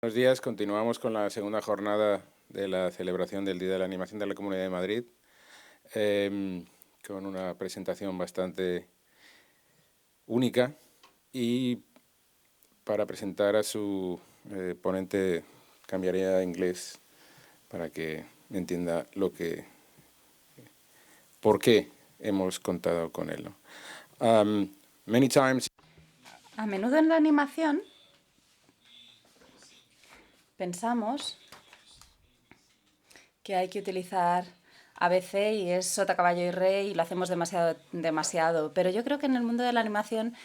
Buenos días, continuamos con la segunda jornada de la celebración del Día de la Animación de la Comunidad de Madrid, con una presentación bastante única, y para presentar a su ponente cambiaría a inglés para que entienda por qué hemos contado con él, ¿no? Many times. A menudo en la animación pensamos que hay que utilizar ABC y es sota, caballo y rey y lo hacemos demasiado. Pero yo creo que en el mundo de la animación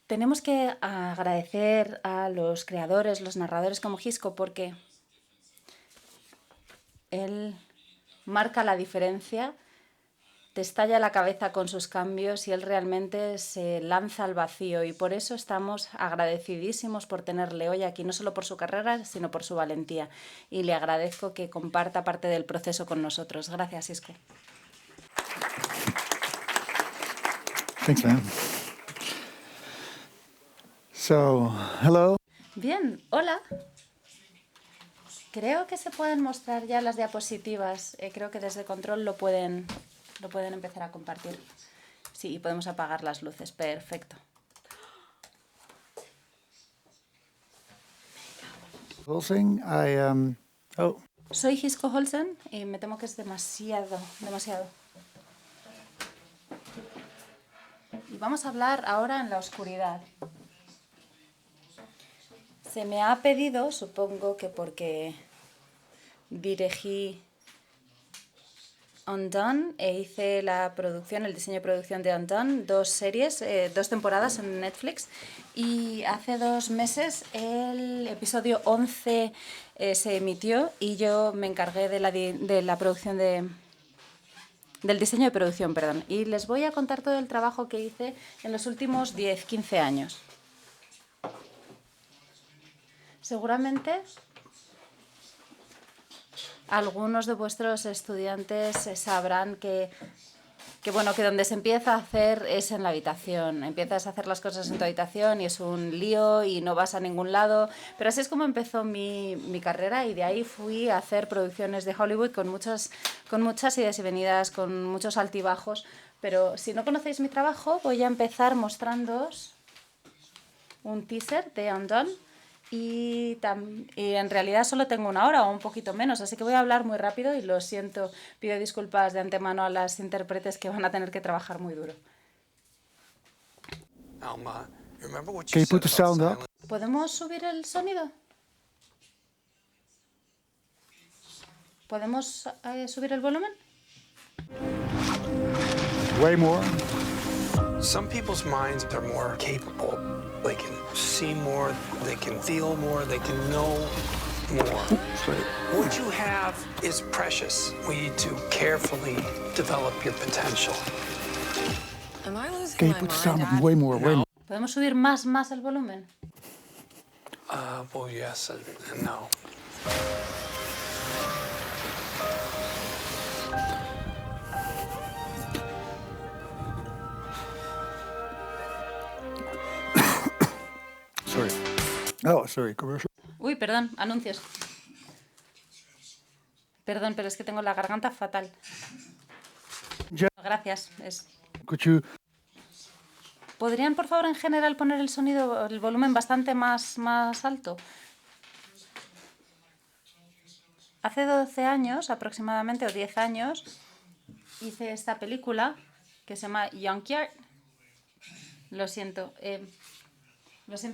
tenemos que agradecer a los creadores, los narradores como Gisco, porque él marca la diferencia, te estalla la cabeza con sus cambios y él realmente se lanza al vacío, y por eso estamos agradecidísimos por tenerle hoy aquí, no solo por su carrera, sino por su valentía, y le agradezco que comparta parte del proceso con nosotros. Gracias, Gisco. Thanks, man. So, hello. Bien, hola. Creo que se pueden mostrar ya las diapositivas. Creo que desde control lo pueden empezar a compartir. Sí, y podemos apagar las luces. Perfecto. Wilson, Soy Gisco Holsen y me temo que es demasiado. Y vamos a hablar ahora en la oscuridad. Se me ha pedido, supongo que porque dirigí Undone e hice el diseño y producción de Undone, 2 series, 2 temporadas en Netflix, y hace 2 meses el episodio 11 se emitió y yo me encargué de la producción del diseño de producción, perdón, y les voy a contar todo el trabajo que hice en los últimos 10-15 años. Seguramente algunos de vuestros estudiantes sabrán que donde se empieza a hacer es en la habitación. Empiezas a hacer las cosas en tu habitación y es un lío y no vas a ningún lado. Pero así es como empezó mi carrera, y de ahí fui a hacer producciones de Hollywood con muchas idas y venidas, con muchos altibajos. Pero si no conocéis mi trabajo, voy a empezar mostrándoos un teaser de Undone. Y en realidad solo tengo 1 hora o un poquito menos, así que voy a hablar muy rápido y lo siento, pido disculpas de antemano a las intérpretes que van a tener que trabajar muy duro. can you put the sound up? ¿Podemos subir el sonido? ¿Podemos subir el volumen? Way more. Some people's minds are more capable. They can see more, they can feel more, they can know more. What you have is precious. We need to carefully develop your potential. Am I losing Can you my put the mind, sound up Dad? way more? Way more. ¿Podemos subir más el volumen? Well, yes and no. Sorry. Oh, sorry. Commercial. Uy, perdón, anuncios. Perdón, pero es que tengo la garganta fatal. Ya. Gracias. Could you? ¿Podrían, por favor, en general poner el volumen bastante más alto? Hace 12 años, aproximadamente, o 10 años, hice esta película que se llama Junkyard. Lo siento,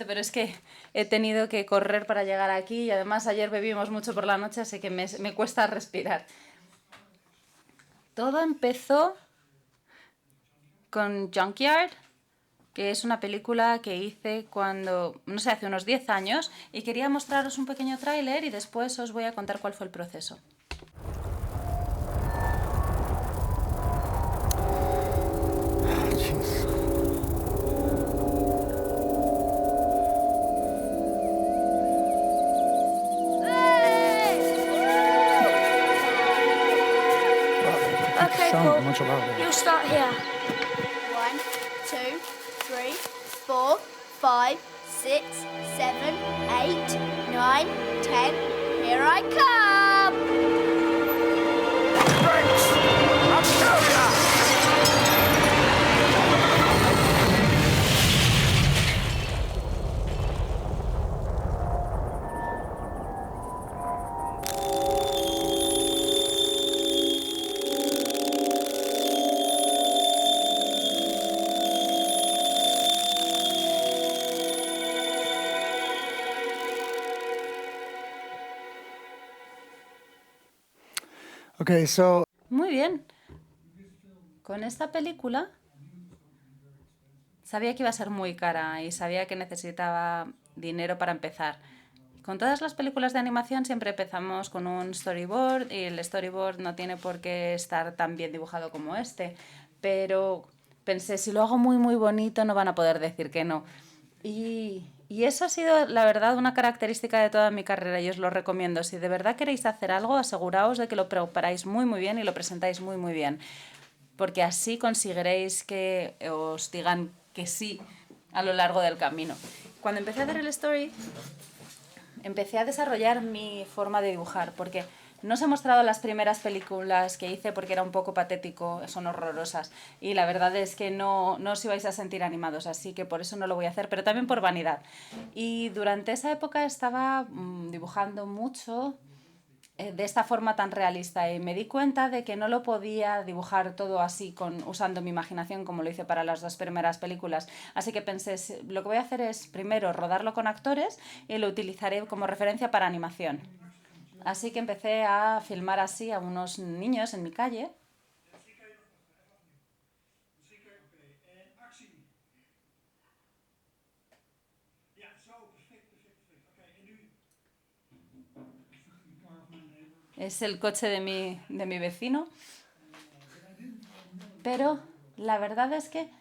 pero es que he tenido que correr para llegar aquí, y además ayer bebimos mucho por la noche, así que me cuesta respirar. Todo empezó con Junkyard, que es una película que hice hace unos 10 años, y quería mostraros un pequeño tráiler y después os voy a contar cuál fue el proceso. Jeez. Okay, Sound cool. much louder. You'll start here. 1, 2, 3, 4, 5, 6, 7, 8, 9, 10. Here I come! Okay, so Muy bien. Con esta película sabía que iba a ser muy cara y sabía que necesitaba dinero para empezar. Con todas las películas de animación siempre empezamos con un storyboard y el storyboard no tiene por qué estar tan bien dibujado como este, pero pensé, si lo hago muy muy bonito no van a poder decir que no. Y eso ha sido, la verdad, una característica de toda mi carrera y os lo recomiendo. Si de verdad queréis hacer algo, aseguraos de que lo preparáis muy muy bien y lo presentáis muy muy bien, porque así conseguiréis que os digan que sí a lo largo del camino. Cuando empecé a hacer el story, empecé a desarrollar mi forma de dibujar, porque no os he mostrado las primeras películas que hice porque era un poco patético, son horrorosas, y la verdad es que no os ibais a sentir animados, así que por eso no lo voy a hacer, pero también por vanidad. Y durante esa época estaba dibujando mucho de esta forma tan realista y me di cuenta de que no lo podía dibujar todo así usando mi imaginación como lo hice para las dos primeras películas, así que pensé, lo que voy a hacer es primero rodarlo con actores y lo utilizaré como referencia para animación. Así que empecé a filmar así a unos niños en mi calle. Es el coche de mi vecino. Pero la verdad es que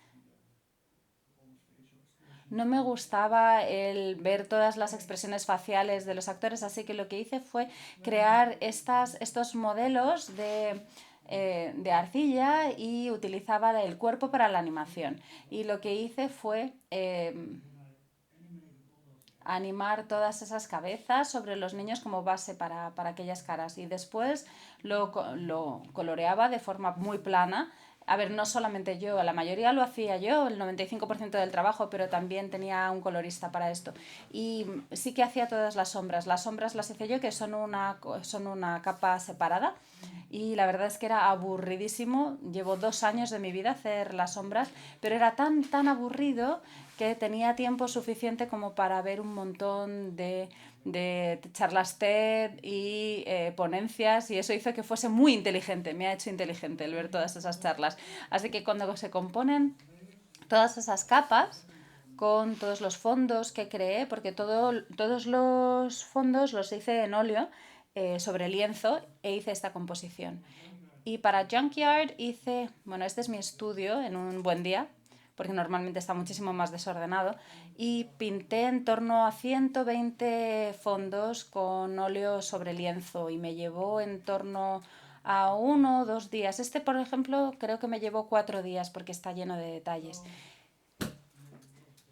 no me gustaba el ver todas las expresiones faciales de los actores, así que lo que hice fue crear estos modelos de arcilla y utilizaba el cuerpo para la animación. Y lo que hice fue animar todas esas cabezas sobre los niños como base para aquellas caras y después lo coloreaba de forma muy plana. A ver, no solamente yo, la mayoría lo hacía yo, el 95% del trabajo, pero también tenía un colorista para esto. Y sí que hacía todas las sombras. Las sombras las hice yo, que son una capa separada. Y la verdad es que era aburridísimo. Llevo 2 años de mi vida hacer las sombras, pero era tan aburrido que tenía tiempo suficiente como para ver un montón de charlas TED y ponencias, y eso hizo que fuese muy inteligente, me ha hecho inteligente el ver todas esas charlas. Así que cuando se componen todas esas capas, con todos los fondos que creé, porque todos los fondos los hice en óleo sobre lienzo e hice esta composición. Y para Junkyard este es mi estudio en un buen día, porque normalmente está muchísimo más desordenado, y pinté en torno a 120 fondos con óleo sobre lienzo y me llevó en torno a 1 o 2 días. Por ejemplo, creo que me llevó 4 días porque está lleno de detalles.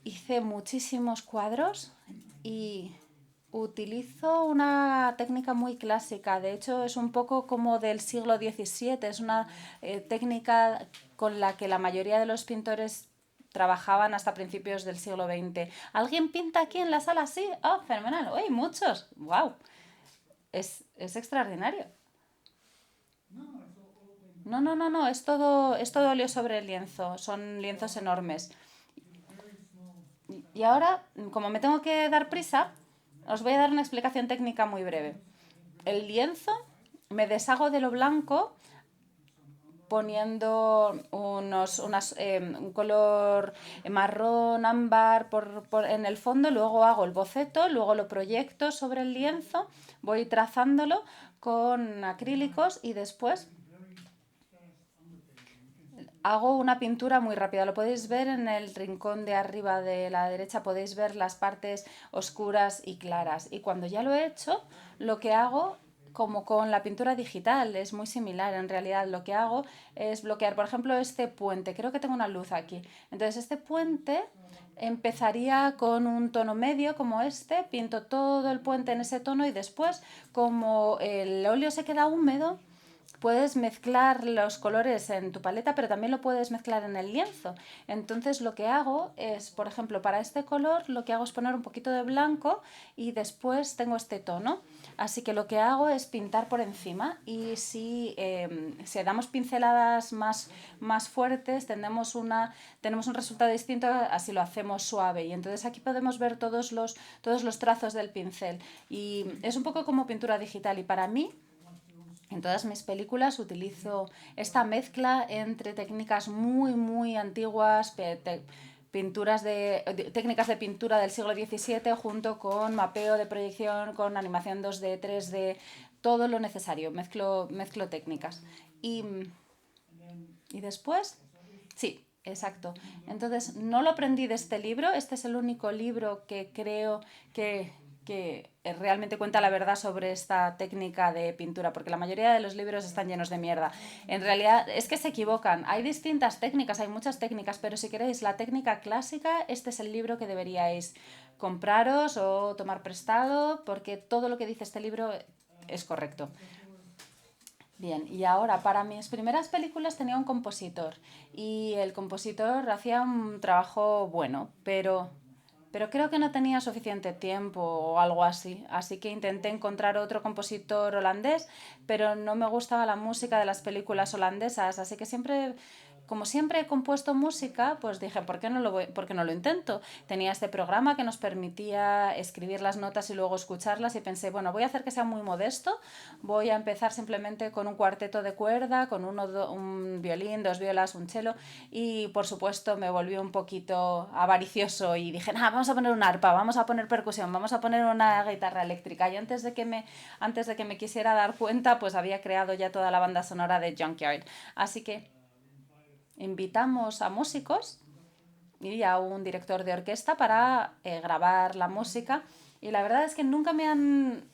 Hice muchísimos cuadros y utilizo una técnica muy clásica. De hecho, es un poco como del siglo XVII. Es una técnica con la que la mayoría de los pintores trabajaban hasta principios del siglo XX. ¿Alguien pinta aquí en la sala? Sí. ¡Oh, fenomenal! ¡Uy, muchos! ¡Wow! Es extraordinario. No. Es todo óleo sobre el lienzo. Son lienzos enormes. Y ahora, como me tengo que dar prisa, os voy a dar una explicación técnica muy breve. El lienzo me deshago de lo blanco poniendo un color marrón, ámbar en el fondo, luego hago el boceto, luego lo proyecto sobre el lienzo, voy trazándolo con acrílicos y después hago una pintura muy rápida. Lo podéis ver en el rincón de arriba de la derecha, podéis ver las partes oscuras y claras. Y cuando ya lo he hecho, lo que hago, como con la pintura digital, es muy similar. En realidad lo que hago es bloquear, por ejemplo, este puente. Creo que tengo una luz aquí. Entonces este puente empezaría con un tono medio como este, pinto todo el puente en ese tono y después, como el óleo se queda húmedo, puedes mezclar los colores en tu paleta, pero también lo puedes mezclar en el lienzo. Entonces lo que hago es, por ejemplo, para este color, lo que hago es poner un poquito de blanco y después tengo este tono. Así que lo que hago es pintar por encima y si damos pinceladas más fuertes, tenemos un resultado distinto a si lo hacemos suave. Y entonces aquí podemos ver todos los trazos del pincel. Y es un poco como pintura digital y para mí, en todas mis películas utilizo esta mezcla entre técnicas muy antiguas, técnicas de pintura del siglo XVII junto con mapeo de proyección, con animación 2D, 3D, todo lo necesario, mezclo técnicas. Y después, sí, exacto. Entonces, no lo aprendí de este libro, este es el único libro que creo que realmente cuenta la verdad sobre esta técnica de pintura, porque la mayoría de los libros están llenos de mierda. En realidad es que se equivocan. Hay distintas técnicas, hay muchas técnicas, pero si queréis la técnica clásica, este es el libro que deberíais compraros o tomar prestado, porque todo lo que dice este libro es correcto. Bien, y ahora para mis primeras películas tenía un compositor y el compositor hacía un trabajo bueno, pero creo que no tenía suficiente tiempo o algo así. Así que intenté encontrar otro compositor holandés, pero no me gustaba la música de las películas holandesas. Así que como siempre he compuesto música, pues dije, ¿por qué no lo intento? Tenía este programa que nos permitía escribir las notas y luego escucharlas y pensé, bueno, voy a hacer que sea muy modesto. Voy a empezar simplemente con un cuarteto de cuerda, con un violín, 2 violas, un cello y por supuesto me volví un poquito avaricioso y dije, vamos a poner un arpa, vamos a poner percusión, vamos a poner una guitarra eléctrica y antes de que me quisiera dar cuenta, pues había creado ya toda la banda sonora de Junkyard. Así que invitamos a músicos y a un director de orquesta para grabar la música y la verdad es que nunca me han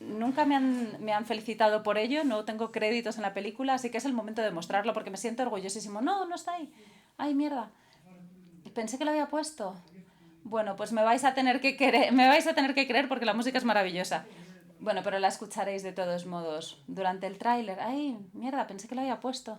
felicitado por ello, no tengo créditos en la película, así que es el momento de mostrarlo porque me siento orgullosísimo. No está ahí. Ay, mierda. Pensé que lo había puesto. Bueno, pues me vais a tener que creer porque la música es maravillosa. Bueno, pero la escucharéis de todos modos durante el tráiler. Ay, mierda, pensé que lo había puesto.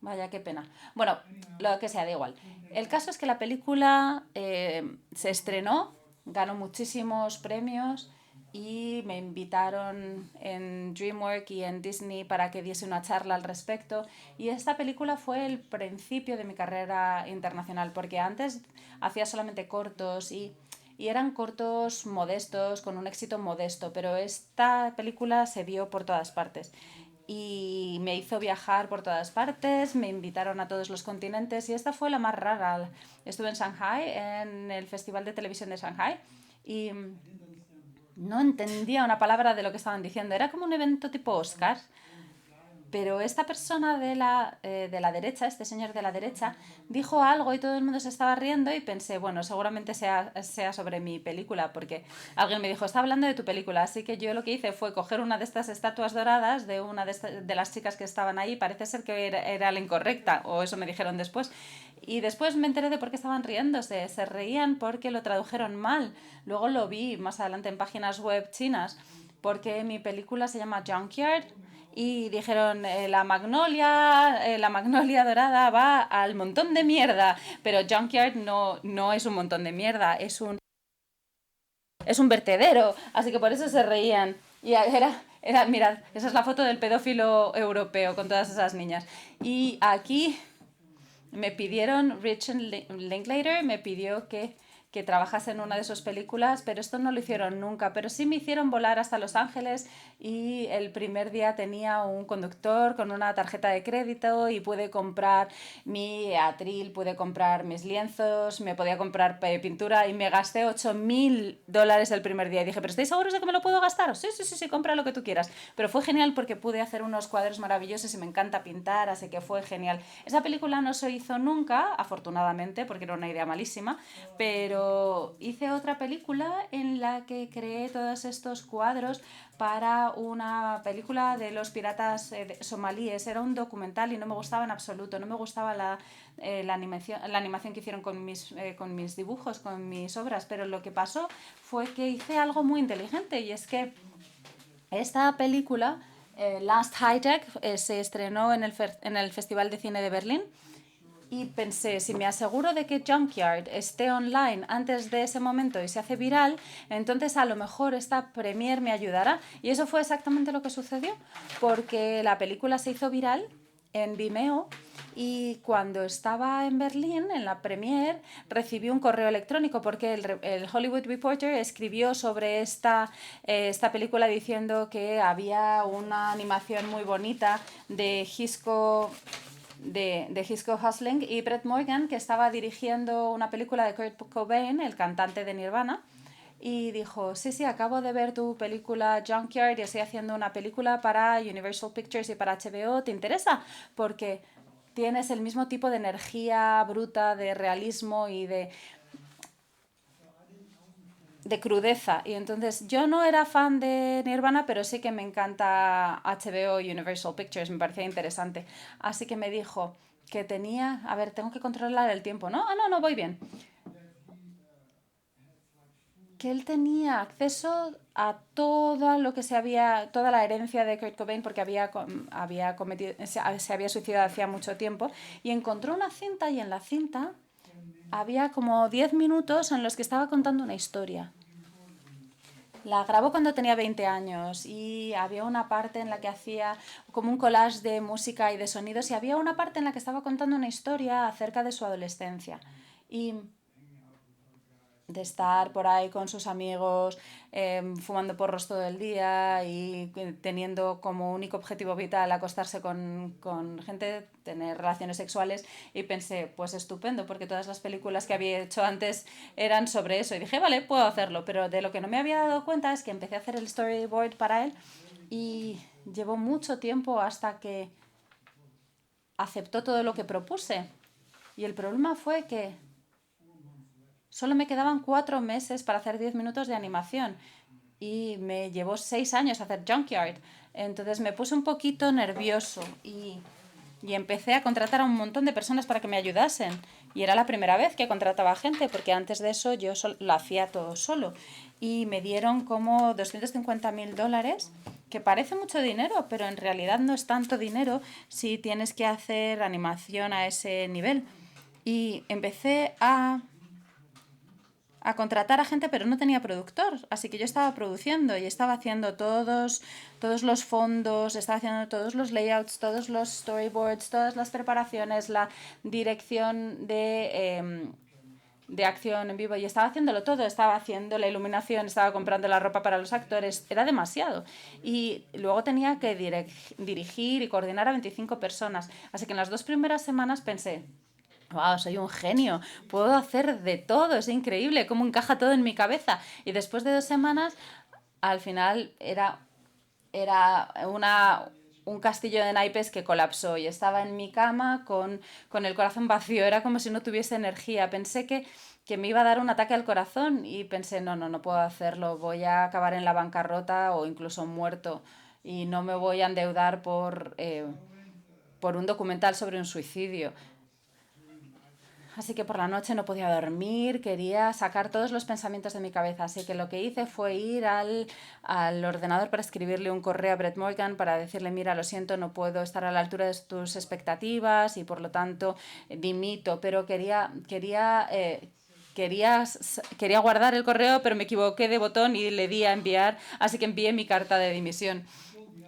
Vaya, qué pena. Bueno, lo que sea, da igual. El caso es que la película se estrenó, ganó muchísimos premios y me invitaron en DreamWorks y en Disney para que diese una charla al respecto. Y esta película fue el principio de mi carrera internacional, porque antes hacía solamente cortos y eran cortos modestos, con un éxito modesto, pero esta película se vio por todas partes. Y me hizo viajar por todas partes, me invitaron a todos los continentes y esta fue la más rara. Estuve en Shanghai, en el Festival de Televisión de Shanghai y no entendía una palabra de lo que estaban diciendo. Era como un evento tipo Oscar. Pero esta persona de la derecha, este señor de la derecha, dijo algo y todo el mundo se estaba riendo y pensé, bueno, seguramente sea sobre mi película, porque alguien me dijo, está hablando de tu película. Así que yo lo que hice fue coger una de estas estatuas doradas de una de las chicas que estaban ahí, parece ser que era la incorrecta, o eso me dijeron después. Y después me enteré de por qué estaban riéndose. Se reían porque lo tradujeron mal. Luego lo vi más adelante en páginas web chinas, porque mi película se llama Junkyard. Y dijeron, la magnolia dorada va al montón de mierda. Pero Junkyard no es un montón de mierda, es un vertedero. Así que por eso se reían. Y mirad, esa es la foto del pedófilo europeo con todas esas niñas. Y aquí me pidieron, Richard Linklater me pidió que trabajase en una de sus películas, pero esto no lo hicieron nunca, pero sí me hicieron volar hasta Los Ángeles y el primer día tenía un conductor con una tarjeta de crédito y pude comprar mi atril, pude comprar mis lienzos, me podía comprar pintura y me gasté $8,000 el primer día y dije, ¿pero estáis seguros de que me lo puedo gastar? Sí, compra lo que tú quieras, pero fue genial porque pude hacer unos cuadros maravillosos y me encanta pintar, así que fue genial. Esa película no se hizo nunca, afortunadamente, porque era una idea malísima, pero pero hice otra película en la que creé todos estos cuadros para una película de los piratas somalíes. Era un documental y no me gustaba en absoluto. No me gustaba la animación que hicieron con mis dibujos, con mis obras, pero lo que pasó fue que hice algo muy inteligente, y es que esta película, Last Hijack, se estrenó en el Festival de Cine de Berlín. Y pensé, si me aseguro de que Junkyard esté online antes de ese momento y se hace viral, entonces a lo mejor esta premiere me ayudará. Y eso fue exactamente lo que sucedió, porque la película se hizo viral en Vimeo, y cuando estaba en Berlín, en la premiere, recibí un correo electrónico porque el Hollywood Reporter escribió sobre esta película diciendo que había una animación muy bonita de Hisco Husling y Brett Morgan, que estaba dirigiendo una película de Kurt Cobain, el cantante de Nirvana, y dijo, sí, acabo de ver tu película Junkyard y estoy haciendo una película para Universal Pictures y para HBO, ¿te interesa? Porque tienes el mismo tipo de energía bruta, de realismo y de crudeza. Y entonces yo no era fan de Nirvana, pero sí que me encanta HBO y Universal Pictures, me parecía interesante. Así que me dijo que tenía... A ver, tengo que controlar el tiempo, ¿no? No, voy bien. Que él tenía acceso a todo lo que toda la herencia de Kurt Cobain, porque se había suicidado hacía mucho tiempo, y encontró una cinta, y en la cinta había como 10 minutos en los que estaba contando una historia. La grabó cuando tenía 20 años y había una parte en la que hacía como un collage de música y de sonidos, y había una parte en la que estaba contando una historia acerca de su adolescencia. Y de estar por ahí con sus amigos, fumando porros todo el día y teniendo como único objetivo vital acostarse con gente, tener relaciones sexuales. Y pensé, pues estupendo, porque todas las películas que había hecho antes eran sobre eso. Y dije, vale, puedo hacerlo. Pero de lo que no me había dado cuenta es que empecé a hacer el storyboard para él, y llevó mucho tiempo hasta que aceptó todo lo que propuse. Y el problema fue que solo me quedaban 4 meses para hacer 10 minutos de animación, y me llevó 6 años hacer Junkyard. Entonces me puse un poquito nervioso y empecé a contratar a un montón de personas para que me ayudasen. Y era la primera vez que contrataba gente, porque antes de eso yo lo hacía todo solo. Y me dieron como $250,000, que parece mucho dinero, pero en realidad no es tanto dinero si tienes que hacer animación a ese nivel. Y empecé a contratar a gente, pero no tenía productor, así que yo estaba produciendo y estaba haciendo todos los fondos, estaba haciendo todos los layouts, todos los storyboards, todas las preparaciones, la dirección de acción en vivo, y estaba haciéndolo todo, estaba haciendo la iluminación, estaba comprando la ropa para los actores, era demasiado. Y luego tenía que dirigir y coordinar a 25 personas, así que en las 2 primeras semanas pensé, wow, soy un genio, puedo hacer de todo, es increíble cómo encaja todo en mi cabeza. Y después de 2 semanas, al final era un castillo de naipes que colapsó, y estaba en mi cama con el corazón vacío, era como si no tuviese energía. Pensé que me iba a dar un ataque al corazón, y pensé, no puedo hacerlo, voy a acabar en la bancarrota o incluso muerto, y no me voy a endeudar por un documental sobre un suicidio. Así que por la noche no podía dormir, quería sacar todos los pensamientos de mi cabeza. Así que lo que hice fue ir al ordenador para escribirle un correo a Brett Morgan para decirle, mira, lo siento, no puedo estar a la altura de tus expectativas y por lo tanto dimito. Pero quería guardar el correo, pero me equivoqué de botón y le di a enviar, así que envié mi carta de dimisión.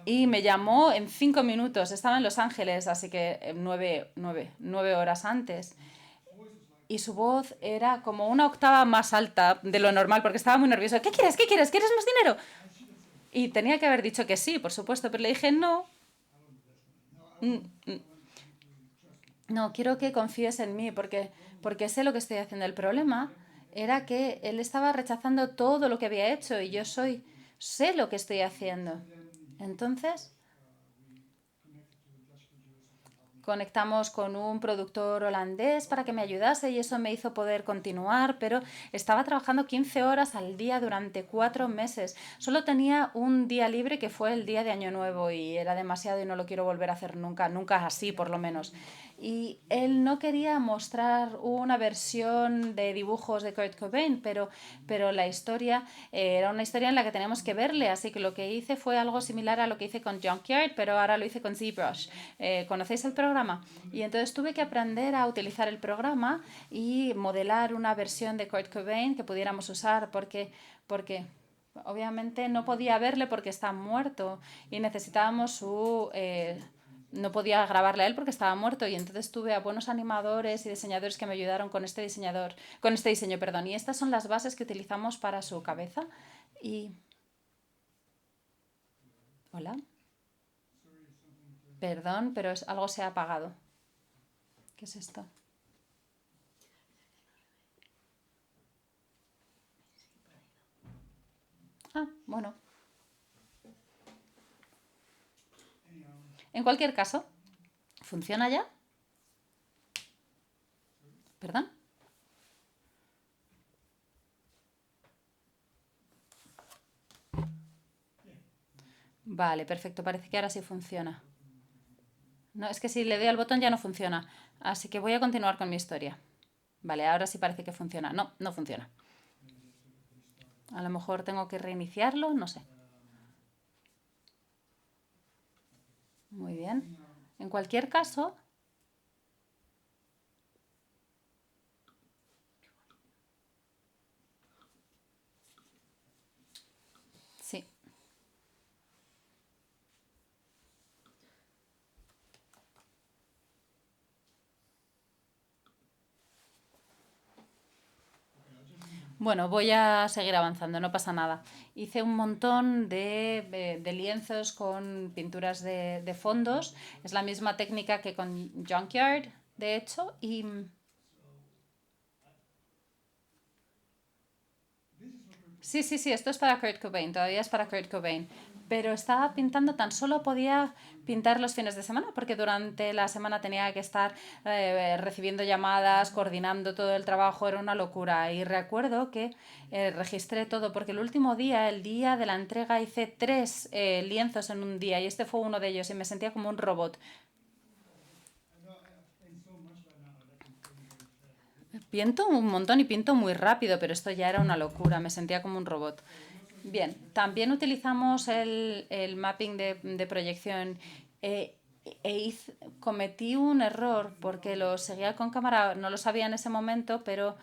Y me llamó en 5 minutos, estaba en Los Ángeles, así que 9 horas antes. Y su voz era como una octava más alta de lo normal, porque estaba muy nervioso. ¿Qué quieres? ¿Quieres más dinero? Y tenía que haber dicho que sí, por supuesto, pero le dije no. No, quiero que confíes en mí, porque sé lo que estoy haciendo. El problema era que él estaba rechazando todo lo que había hecho, y yo sé lo que estoy haciendo. Entonces conectamos con un productor holandés para que me ayudase y eso me hizo poder continuar, pero estaba trabajando 15 horas al día durante 4 meses. Solo tenía un día libre que fue el día de Año Nuevo y era demasiado y no lo quiero volver a hacer nunca, nunca así por lo menos. Y él no quería mostrar una versión de dibujos de Kurt Cobain, pero la historia era una historia en la que tenemos que verle, así que lo que hice fue algo similar a lo que hice con Junkyard, pero ahora lo hice con ZBrush. ¿Conocéis el programa? Y entonces tuve que aprender a utilizar el programa y modelar una versión de Kurt Cobain que pudiéramos usar porque obviamente no podía verle porque está muerto y necesitábamos su... no podía grabarle a él porque estaba muerto y entonces tuve a buenos animadores y diseñadores que me ayudaron con este diseño, perdón. Y estas son las bases que utilizamos para su cabeza. Y... Hola. Perdón, pero algo se ha apagado. ¿Qué es esto? Ah, bueno. En cualquier caso, ¿funciona ya? ¿Perdón? Vale, perfecto. Parece que ahora sí funciona. No, es que si le doy al botón ya no funciona. Así que voy a continuar con mi historia. Vale, ahora sí parece que funciona. No, no funciona. A lo mejor tengo que reiniciarlo, no sé. Muy bien. En cualquier caso... Sí. Bueno, voy a seguir avanzando, no pasa nada. Hice un montón de lienzos con pinturas de fondos. Es la misma técnica que con Junkyard, de hecho, y... Sí, esto es para Kurt Cobain, todavía es para Kurt Cobain. Pero estaba pintando, tan solo podía pintar los fines de semana porque durante la semana tenía que estar recibiendo llamadas, coordinando todo el trabajo, era una locura. Y recuerdo que registré todo porque el último día, el día de la entrega, hice 3 lienzos en un día y este fue uno de ellos y me sentía como un robot. Pinto un montón y pinto muy rápido, pero esto ya era una locura, me sentía como un robot. Bien, también utilizamos el mapping de proyección. Cometí un error porque lo seguía con cámara, no lo sabía en ese momento, pero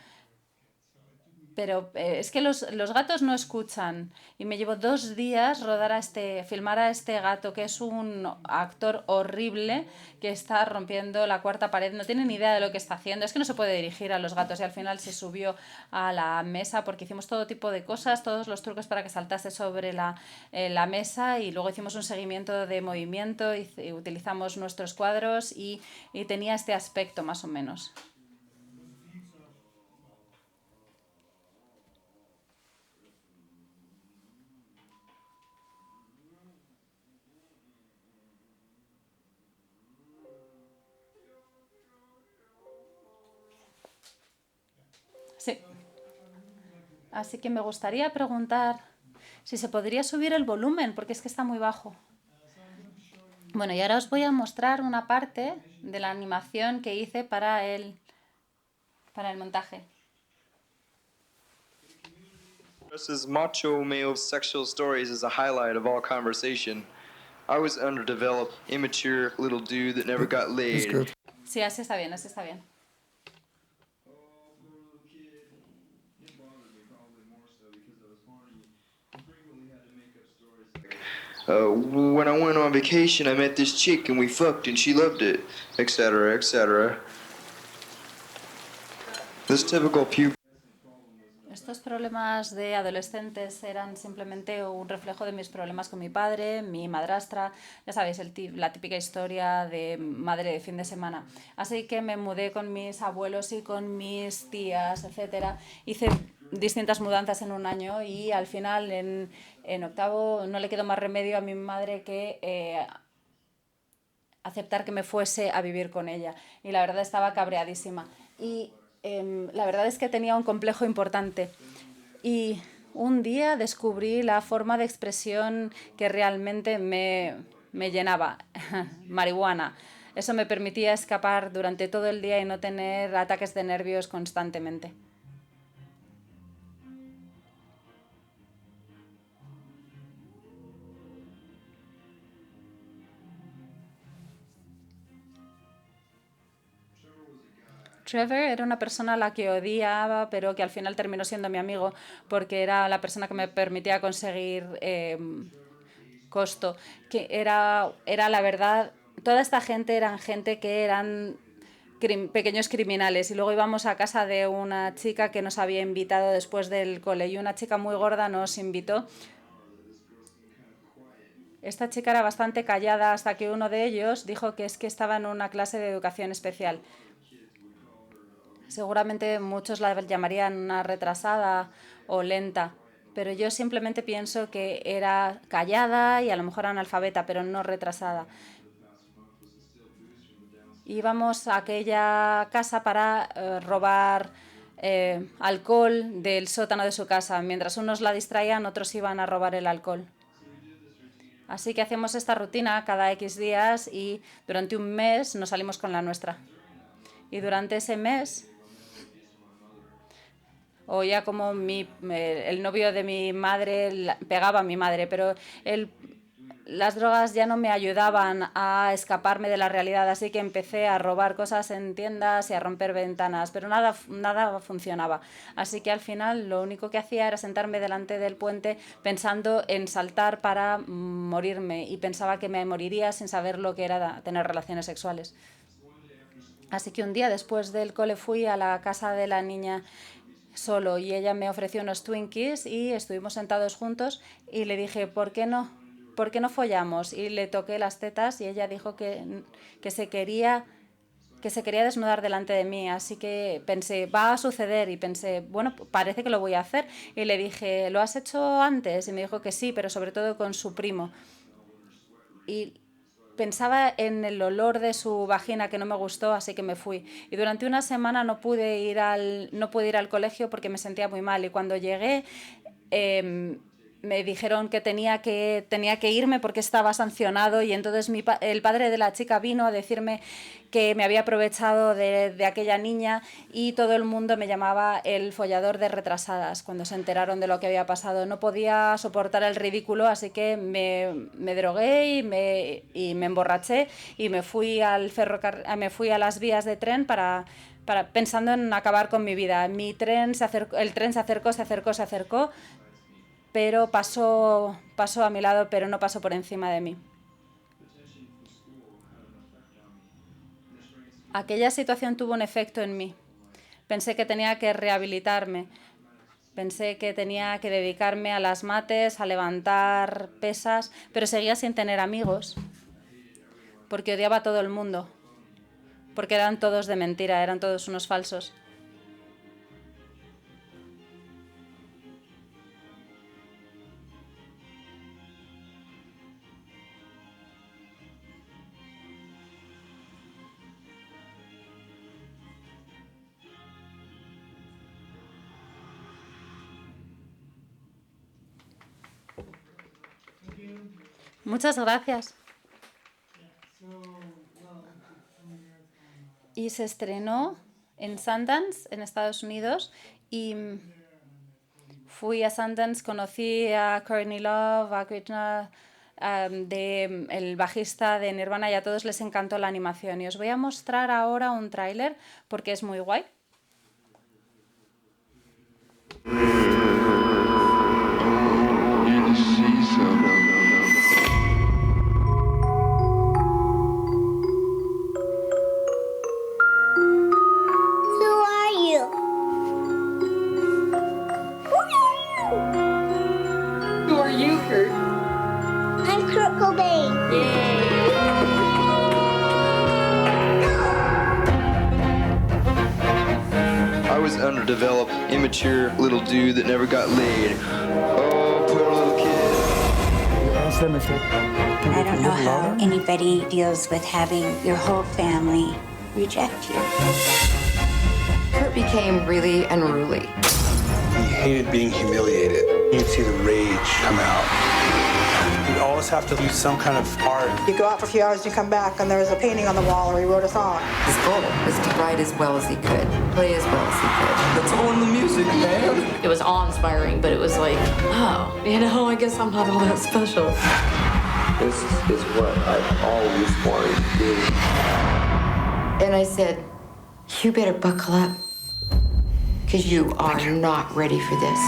es que los gatos no escuchan y me llevó 2 días filmar a este gato que es un actor horrible que está rompiendo la cuarta pared, no tiene ni idea de lo que está haciendo, es que no se puede dirigir a los gatos y al final se subió a la mesa porque hicimos todo tipo de cosas, todos los trucos para que saltase sobre la mesa y luego hicimos un seguimiento de movimiento y utilizamos nuestros cuadros y tenía este aspecto más o menos. Sí. Así que me gustaría preguntar si se podría subir el volumen, porque es que está muy bajo. Bueno, y ahora os voy a mostrar una parte de la animación que hice para el montaje. Expresses macho male sexual stories as a highlight of all conversation. I was an underdeveloped, immature little dude that never got laid. That's good. Sí, así está bien, así está bien. When I went on vacation, I met this chick and we fucked and she loved it, etc., etc. This typical puberty. Estos problemas de adolescentes eran simplemente un reflejo de mis problemas con mi padre, mi madrastra, ya sabéis, la típica historia de madre de fin de semana. Así que me mudé con mis abuelos y con mis tías, etcétera. Hice distintas mudanzas en un año y al final en octavo no le quedó más remedio a mi madre que aceptar que me fuese a vivir con ella. Y la verdad estaba cabreadísima. Y la verdad es que tenía un complejo importante. Y un día descubrí la forma de expresión que realmente me llenaba, marihuana. Eso me permitía escapar durante todo el día y no tener ataques de nervios constantemente. Trevor era una persona a la que odiaba, pero que al final terminó siendo mi amigo porque era la persona que me permitía conseguir costo. Que era la verdad, toda esta gente eran gente que eran pequeños criminales y luego íbamos a casa de una chica que nos había invitado después del cole y una chica muy gorda nos invitó. Esta chica era bastante callada hasta que uno de ellos dijo que es que estaba en una clase de educación especial. Seguramente muchos la llamarían una retrasada o lenta, pero yo simplemente pienso que era callada y a lo mejor analfabeta, pero no retrasada. Íbamos a aquella casa para robar alcohol del sótano de su casa. Mientras unos la distraían, otros iban a robar el alcohol. Así que hacemos esta rutina cada X días y durante un mes nos salimos con la nuestra. Y durante ese mes oía como el novio de mi madre pegaba a mi madre, pero las drogas ya no me ayudaban a escaparme de la realidad, así que empecé a robar cosas en tiendas y a romper ventanas, pero nada funcionaba. Así que al final lo único que hacía era sentarme delante del puente pensando en saltar para morirme y pensaba que me moriría sin saber lo que era tener relaciones sexuales. Así que un día después del cole fui a la casa de la niña solo y ella me ofreció unos Twinkies y estuvimos sentados juntos y le dije, ¿por qué no follamos? Y le toqué las tetas y ella dijo que se quería desnudar delante de mí, así que pensé, va a suceder y pensé, bueno, parece que lo voy a hacer y le dije, ¿lo has hecho antes? Y me dijo que sí, pero sobre todo con su primo. Y pensaba en el olor de su vagina que no me gustó, así que me fui. Y durante una semana no pude ir al colegio porque me sentía muy mal. Y cuando llegué me dijeron que tenía que irme porque estaba sancionado y entonces el padre de la chica vino a decirme que me había aprovechado de aquella niña y todo el mundo me llamaba el follador de retrasadas cuando se enteraron de lo que había pasado. No podía soportar el ridículo, así que me drogué y me emborraché y me fui a las vías de tren para pensando en acabar con mi vida. El tren se acercó, pero pasó a mi lado, pero no pasó por encima de mí. Aquella situación tuvo un efecto en mí. Pensé que tenía que rehabilitarme. Pensé que tenía que dedicarme a las mates, a levantar pesas, pero seguía sin tener amigos, porque odiaba a todo el mundo, porque eran todos de mentira, eran todos unos falsos. Muchas gracias. Y se estrenó en Sundance, en Estados Unidos, y fui a Sundance, conocí a Courtney Love, a Krishna, el bajista de Nirvana, y a todos les encantó la animación. Y os voy a mostrar ahora un tráiler porque es muy guay. Underdeveloped, immature little dude that never got laid. Oh, poor little kid. Slim if it. Can I you don't a know little how louder? anybody deals with having your whole family reject you. Kurt became really unruly. He hated being humiliated. You'd see the rage come out. You'd always have to use some kind of art. You go out for a few hours, you come back, and there was a painting on the wall, or he wrote a song. His goal was to write as well as he could, play as well as he could. Let's own the music, man. It was awe-inspiring, but it was like, oh, I guess I'm not all that special. This is what I've always wanted to do. And I said, you better buckle up, because you are not ready for this.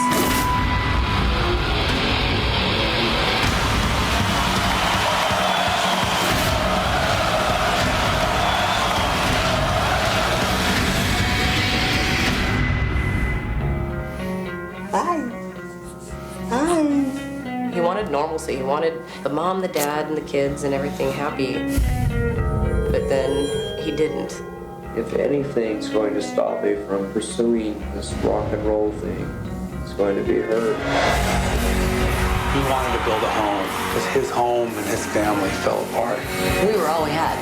He wanted normalcy. He wanted the mom, the dad, and the kids and everything happy. But then he didn't. If anything's going to stop me from pursuing this rock and roll thing, it's going to be her. He wanted to build a home because his home and his family fell apart. We were all we had.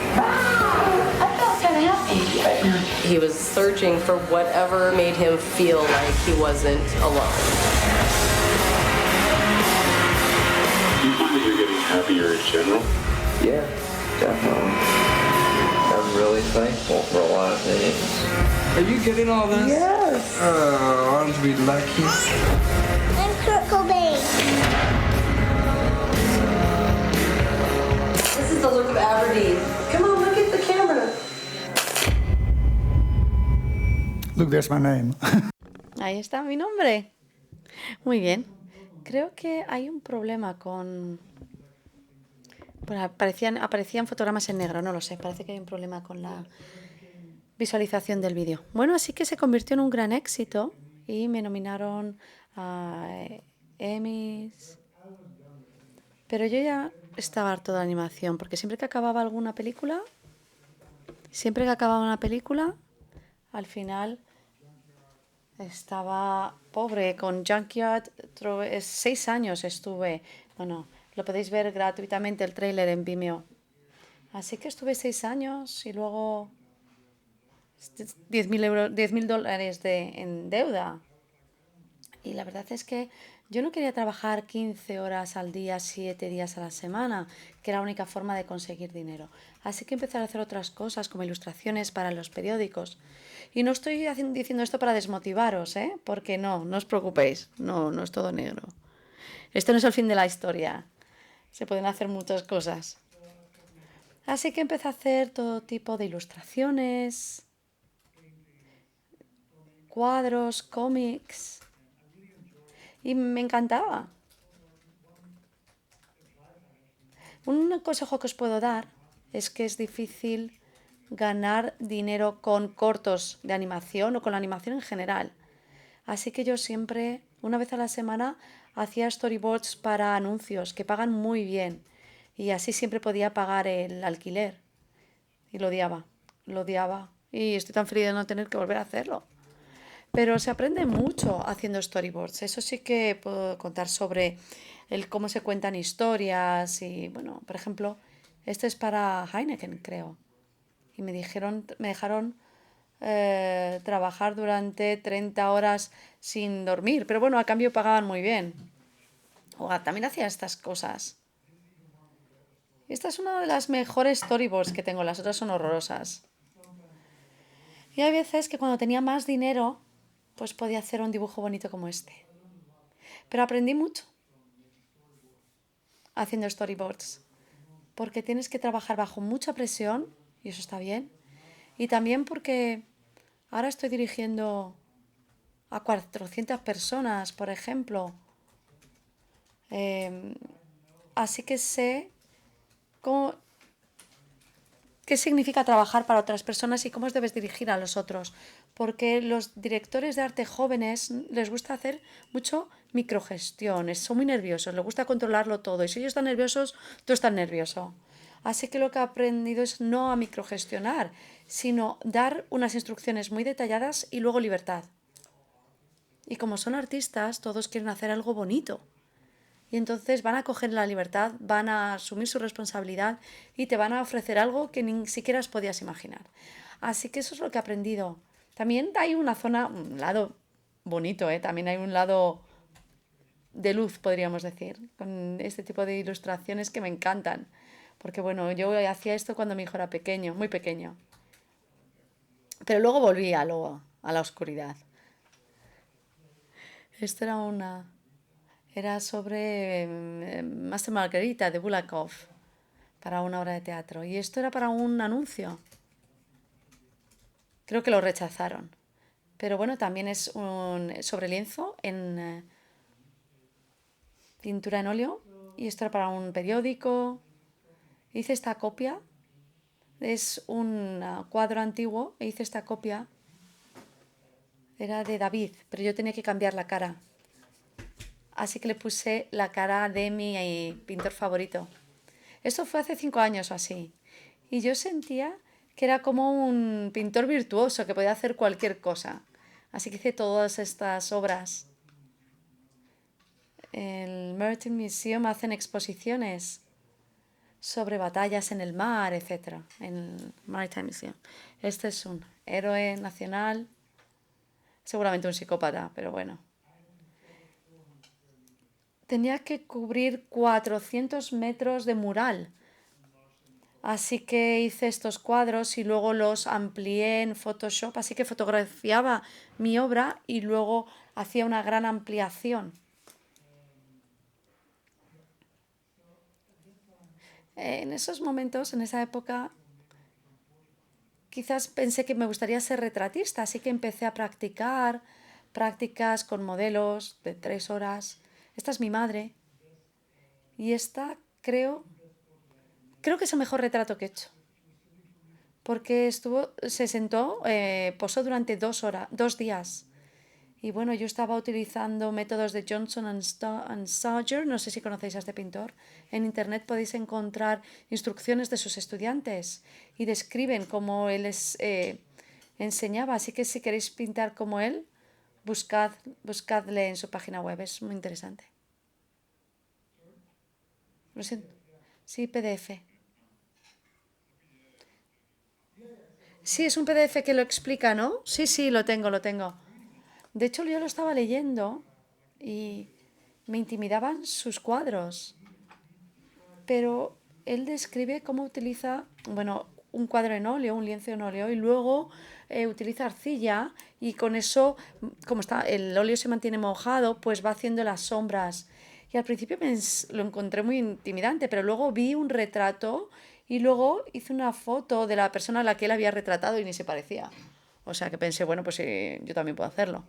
I felt kind of happy. He was searching for whatever made him feel like he wasn't alone. Do you find that you're getting happier in general? Yeah, definitely. I'm really thankful for a lot of things. Are you getting all this? Yes. Oh, aren't we lucky? I'm Kurt Cobain. This is the look of Aberdeen. Come on, look at the camera. Look, there's my name. Ahí está mi nombre. Muy bien. Creo que hay un problema con... Pues aparecían fotogramas en negro, no lo sé. Parece que hay un problema con la visualización del vídeo. Bueno, así que se convirtió en un gran éxito y me nominaron a Emmys. Pero yo ya estaba harto de la animación, porque siempre que acababa una película, al final estaba pobre. Con Junkyard 6 años estuve. Bueno, lo podéis ver gratuitamente el tráiler en Vimeo. Así que estuve 6 años y luego $10,000 en deuda. Y la verdad es que yo no quería trabajar 15 horas al día, 7 días a la semana, que era la única forma de conseguir dinero. Así que empecé a hacer otras cosas, como ilustraciones para los periódicos. Y no estoy diciendo esto para desmotivaros, porque no os preocupéis, no es todo negro. Esto no es el fin de la historia. Se pueden hacer muchas cosas. Así que empecé a hacer todo tipo de ilustraciones, cuadros, cómics. Y me encantaba. Un consejo que os puedo dar es que es difícil ganar dinero con cortos de animación o con la animación en general. Así que yo siempre, una vez a la semana, hacía storyboards para anuncios que pagan muy bien. Y así siempre podía pagar el alquiler. Y lo odiaba. Y estoy tan feliz de no tener que volver a hacerlo. Pero se aprende mucho haciendo storyboards. Eso sí que puedo contar sobre cómo se cuentan historias. Y bueno, por ejemplo, este es para Heineken, creo. Y me dejaron trabajar durante 30 horas sin dormir. Pero bueno, a cambio pagaban muy bien. También hacía estas cosas. Esta es una de las mejores storyboards que tengo. Las otras son horrorosas. Y hay veces que cuando tenía más dinero, pues podía hacer un dibujo bonito como este. Pero aprendí mucho haciendo storyboards. Porque tienes que trabajar bajo mucha presión, y eso está bien. Y también porque ahora estoy dirigiendo a 400 personas, por ejemplo. Así que sé qué significa trabajar para otras personas y cómo os debes dirigir a los otros. Porque los directores de arte jóvenes les gusta hacer mucho microgestiones, son muy nerviosos, les gusta controlarlo todo. Y si ellos están nerviosos, tú estás nervioso. Así que lo que he aprendido es no a microgestionar, sino dar unas instrucciones muy detalladas y luego libertad. Y como son artistas, todos quieren hacer algo bonito. y entonces van a coger la libertad, van a asumir su responsabilidad y te van a ofrecer algo que ni siquiera os podías imaginar. Así que eso es lo que he aprendido. También hay un lado bonito, también hay un lado de luz, podríamos decir, con este tipo de ilustraciones que me encantan. Porque bueno, yo hacía esto cuando mi hijo era pequeño, muy pequeño. Pero luego volví a la oscuridad. Esto era sobre Master Margarita de Bulgakov, para una obra de teatro. Y esto era para un anuncio. Creo que lo rechazaron. Pero bueno, también es un sobre lienzo en pintura en óleo. Y esto era para un periódico. Hice esta copia. Es un cuadro antiguo. E hice esta copia. Era de David, pero yo tenía que cambiar la cara. Así que le puse la cara de mi pintor favorito. Esto fue hace 5 años o así. Y yo sentía que era como un pintor virtuoso que podía hacer cualquier cosa. Así que hice todas estas obras. El Maritime Museum hacen exposiciones sobre batallas en el mar, etc. En el Maritime Museum. Este es un héroe nacional. Seguramente un psicópata, pero bueno. Tenía que cubrir 400 metros de mural. Así que hice estos cuadros y luego los amplié en Photoshop. Así que fotografiaba mi obra y luego hacía una gran ampliación. En esos momentos, en esa época, quizás pensé que me gustaría ser retratista, así que empecé a practicar prácticas con modelos de 3 horas. Esta es mi madre y esta creo que es el mejor retrato que he hecho, porque se sentó, posó durante 2 días. Y bueno, yo estaba utilizando métodos de Johnson and Sager, no sé si conocéis a este pintor. En internet podéis encontrar instrucciones de sus estudiantes y describen cómo él les enseñaba. Así que si queréis pintar como él, buscadle en su página web, es muy interesante. Lo siento. Sí, PDF. Sí, es un PDF que lo explica, ¿no? Sí, lo tengo. De hecho, yo lo estaba leyendo y me intimidaban sus cuadros. Pero él describe cómo utiliza, bueno, un cuadro en óleo, un lienzo en óleo, y luego utiliza arcilla y con eso, como el óleo se mantiene mojado, pues va haciendo las sombras. Y al principio lo encontré muy intimidante, pero luego vi un retrato y luego hice una foto de la persona a la que él había retratado y ni se parecía. O sea que pensé, bueno, pues yo también puedo hacerlo.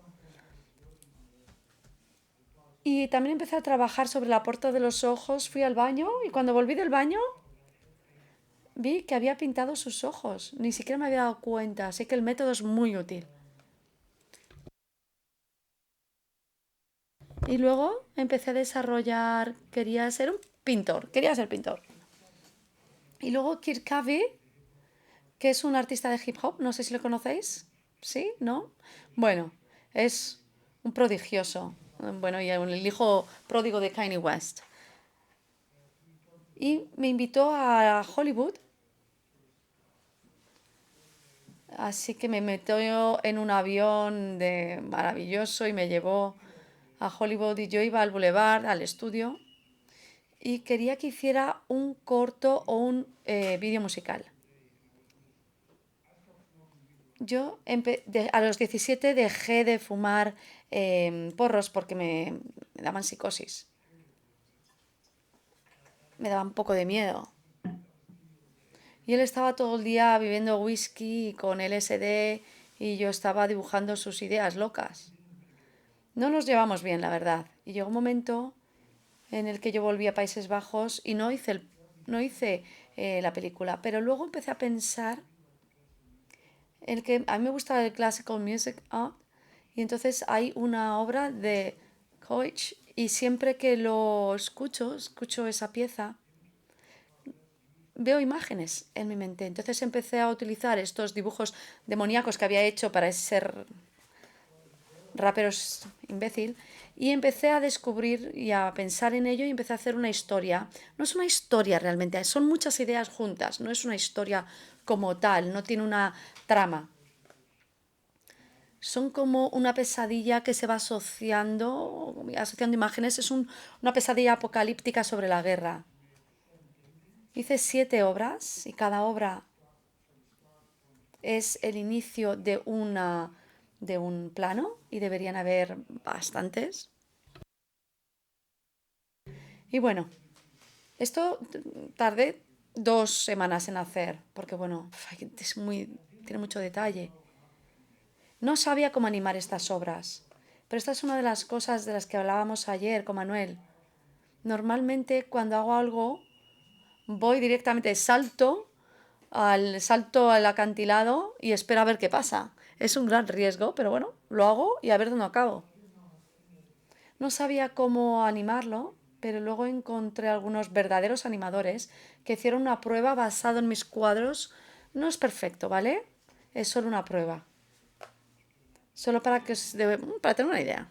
Y también empecé a trabajar sobre la puerta de los ojos. Fui al baño y cuando volví del baño vi que había pintado sus ojos. Ni siquiera me había dado cuenta. Así que el método es muy útil. Y luego empecé a desarrollar... Quería ser pintor. Y luego Kirk Cavey, que es un artista de hip hop. No sé si lo conocéis. ¿Sí? ¿No? Bueno, es un prodigioso. Bueno, y el hijo pródigo de Kanye West. Y me invitó a Hollywood. Así que me metió en un avión maravilloso y me llevó a Hollywood. Y yo iba al Boulevard, al estudio, y quería que hiciera un corto o un vídeo musical. Yo a los 17 dejé de fumar porros porque me daban psicosis. Me daba un poco de miedo. Y él estaba todo el día bebiendo whisky con LSD y yo estaba dibujando sus ideas locas. No nos llevamos bien, la verdad. Y llegó un momento en el que yo volví a Países Bajos y no hice la película. Pero luego empecé a pensar en que a mí me gusta el classical music art y entonces hay una obra de Koch y siempre que lo escucho esa pieza, veo imágenes en mi mente. Entonces empecé a utilizar estos dibujos demoníacos que había hecho para ser rapero imbécil Y empecé a descubrir y a pensar en ello y empecé a hacer una historia. No es una historia realmente, son muchas ideas juntas, no es una historia como tal, no tiene una trama. Son como una pesadilla que se va asociando imágenes, es una pesadilla apocalíptica sobre la guerra. Hice 7 obras y cada obra es el inicio de un plano y deberían haber bastantes. Y bueno, esto tardé 2 semanas en hacer, porque bueno, tiene mucho detalle. No sabía cómo animar estas obras, pero esta es una de las cosas de las que hablábamos ayer con Manuel. Normalmente cuando hago algo, voy directamente, salto al acantilado y espero a ver qué pasa. Es un gran riesgo, pero bueno, lo hago y a ver dónde acabo. No sabía cómo animarlo, pero luego encontré algunos verdaderos animadores que hicieron una prueba basada en mis cuadros. No es perfecto, ¿vale? Es solo una prueba. Solo para tener una idea.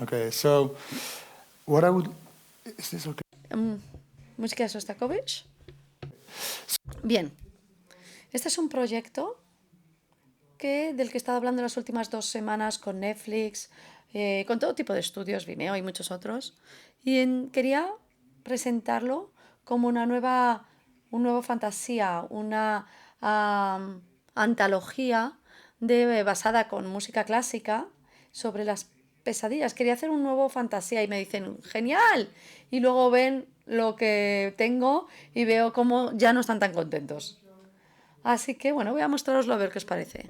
Okay, so what I would... Is this okay? Música de Sostakovich. Bien, este es un proyecto del que he estado hablando las últimas 2 semanas con Netflix, con todo tipo de estudios, Vimeo y muchos otros, y quería presentarlo como una nueva fantasía, una antología basada con música clásica sobre las pesadillas. Quería hacer un nuevo fantasía y me dicen, ¡genial! Y luego ven lo que tengo y veo cómo ya no están tan contentos. Así que, bueno, voy a mostraroslo a ver qué os parece.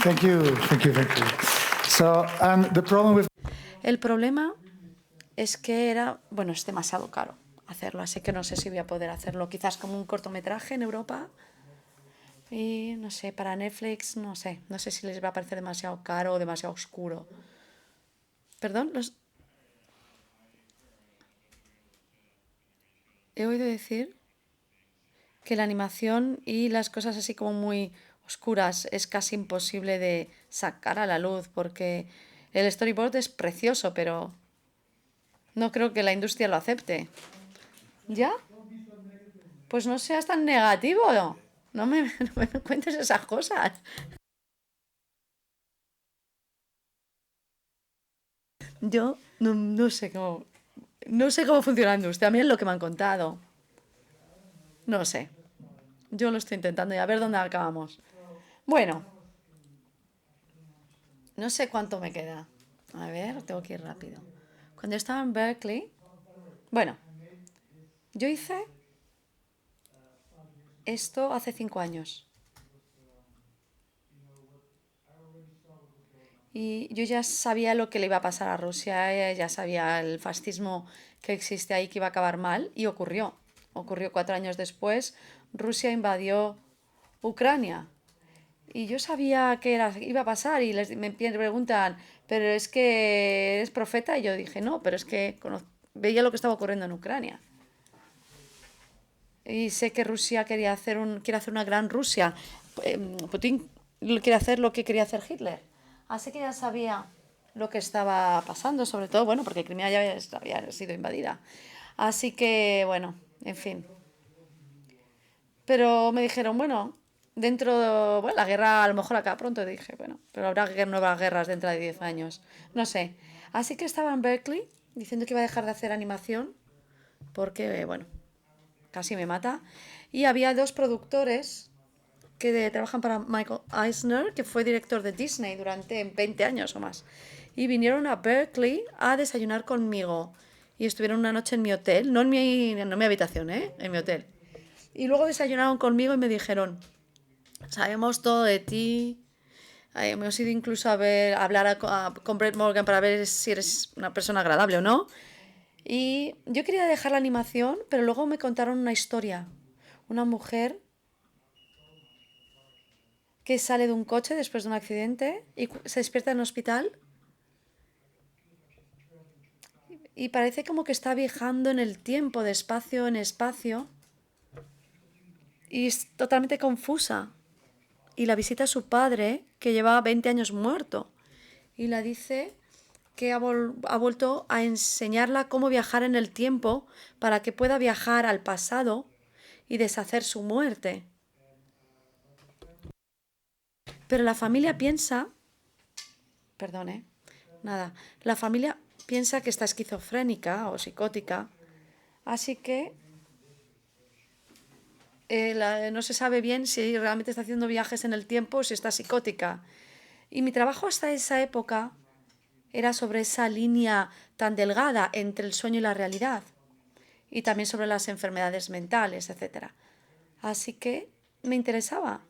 Thank you. So, the problem with... El problema es que es demasiado caro hacerlo, así que no sé si voy a poder hacerlo. Quizás como un cortometraje en Europa. Y no sé, para Netflix, no sé si les va a parecer demasiado caro o demasiado oscuro. Perdón, he oído decir que la animación y las cosas así como muy oscuras es casi imposible de sacar a la luz porque el storyboard es precioso, pero no creo que la industria lo acepte. ¿Ya? Pues no seas tan negativo. No me cuentes esas cosas. Yo no sé cómo funciona la industria. A mí es lo que me han contado. No sé. Yo lo estoy intentando y a ver dónde acabamos. Bueno. No sé cuánto me queda. A ver, tengo que ir rápido. Cuando yo estaba en Berkeley... Bueno. Yo hice esto hace 5 años. Y yo ya sabía lo que le iba a pasar a Rusia, ya sabía el fascismo que existe ahí, que iba a acabar mal, y ocurrió. Ocurrió 4 años después, Rusia invadió Ucrania. Y yo sabía que iba a pasar y me preguntan, ¿pero es que eres profeta? Y yo dije, no, pero es que veía lo que estaba ocurriendo en Ucrania. Y sé que Rusia quiere hacer una gran Rusia. Putin quiere hacer lo que quería hacer Hitler. Así que ya sabía lo que estaba pasando, sobre todo, porque Crimea ya había sido invadida. Así que, en fin. Pero me dijeron, la guerra a lo mejor acaba pronto. Y dije, pero habrá nuevas guerras dentro de 10 años. No sé. Así que estaba en Berkeley diciendo que iba a dejar de hacer animación porque, casi me mata. Y había 2 productores que trabajan para Michael Eisner, que fue director de Disney durante 20 años o más. Y vinieron a Berkeley a desayunar conmigo. Y estuvieron una noche en mi hotel, no en mi habitación, en mi hotel. Y luego desayunaron conmigo y me dijeron, sabemos todo de ti. Hemos ido incluso a hablar con Brett Morgan para ver si eres una persona agradable o no. Y yo quería dejar la animación, pero luego me contaron una historia. Una mujer que sale de un coche después de un accidente y se despierta en un hospital y parece como que está viajando en el tiempo, de espacio en espacio, y es totalmente confusa. Y la visita a su padre, que llevaba 20 años muerto, y la dice que ha vuelto a enseñarla cómo viajar en el tiempo para que pueda viajar al pasado y deshacer su muerte. Pero la familia piensa... La familia piensa que está esquizofrénica o psicótica, así que no se sabe bien si realmente está haciendo viajes en el tiempo o si está psicótica. Y mi trabajo hasta esa época era sobre esa línea tan delgada entre el sueño y la realidad, y también sobre las enfermedades mentales, etc. Así que me interesaba.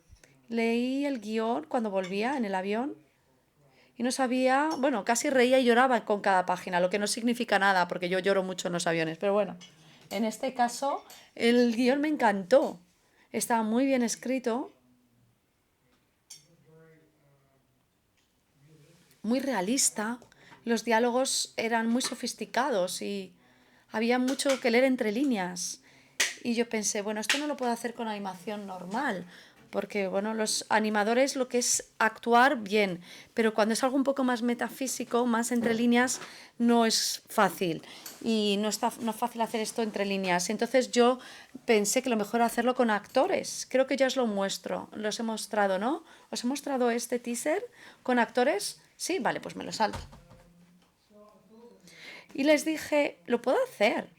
Leí el guión cuando volvía en el avión y no sabía, casi reía y lloraba con cada página, lo que no significa nada porque yo lloro mucho en los aviones, pero en este caso el guión me encantó. Estaba muy bien escrito, muy realista, los diálogos eran muy sofisticados y había mucho que leer entre líneas. Y yo pensé, esto no lo puedo hacer con animación normal, porque los animadores lo que es actuar bien, pero cuando es algo un poco más metafísico, más entre líneas, no es fácil. Y no es fácil hacer esto entre líneas. Entonces yo pensé que lo mejor era hacerlo con actores. Creo que ya os lo muestro, los he mostrado, ¿no? ¿Os he mostrado este teaser con actores? Sí, vale, pues me lo salto. Y les dije, lo puedo hacer,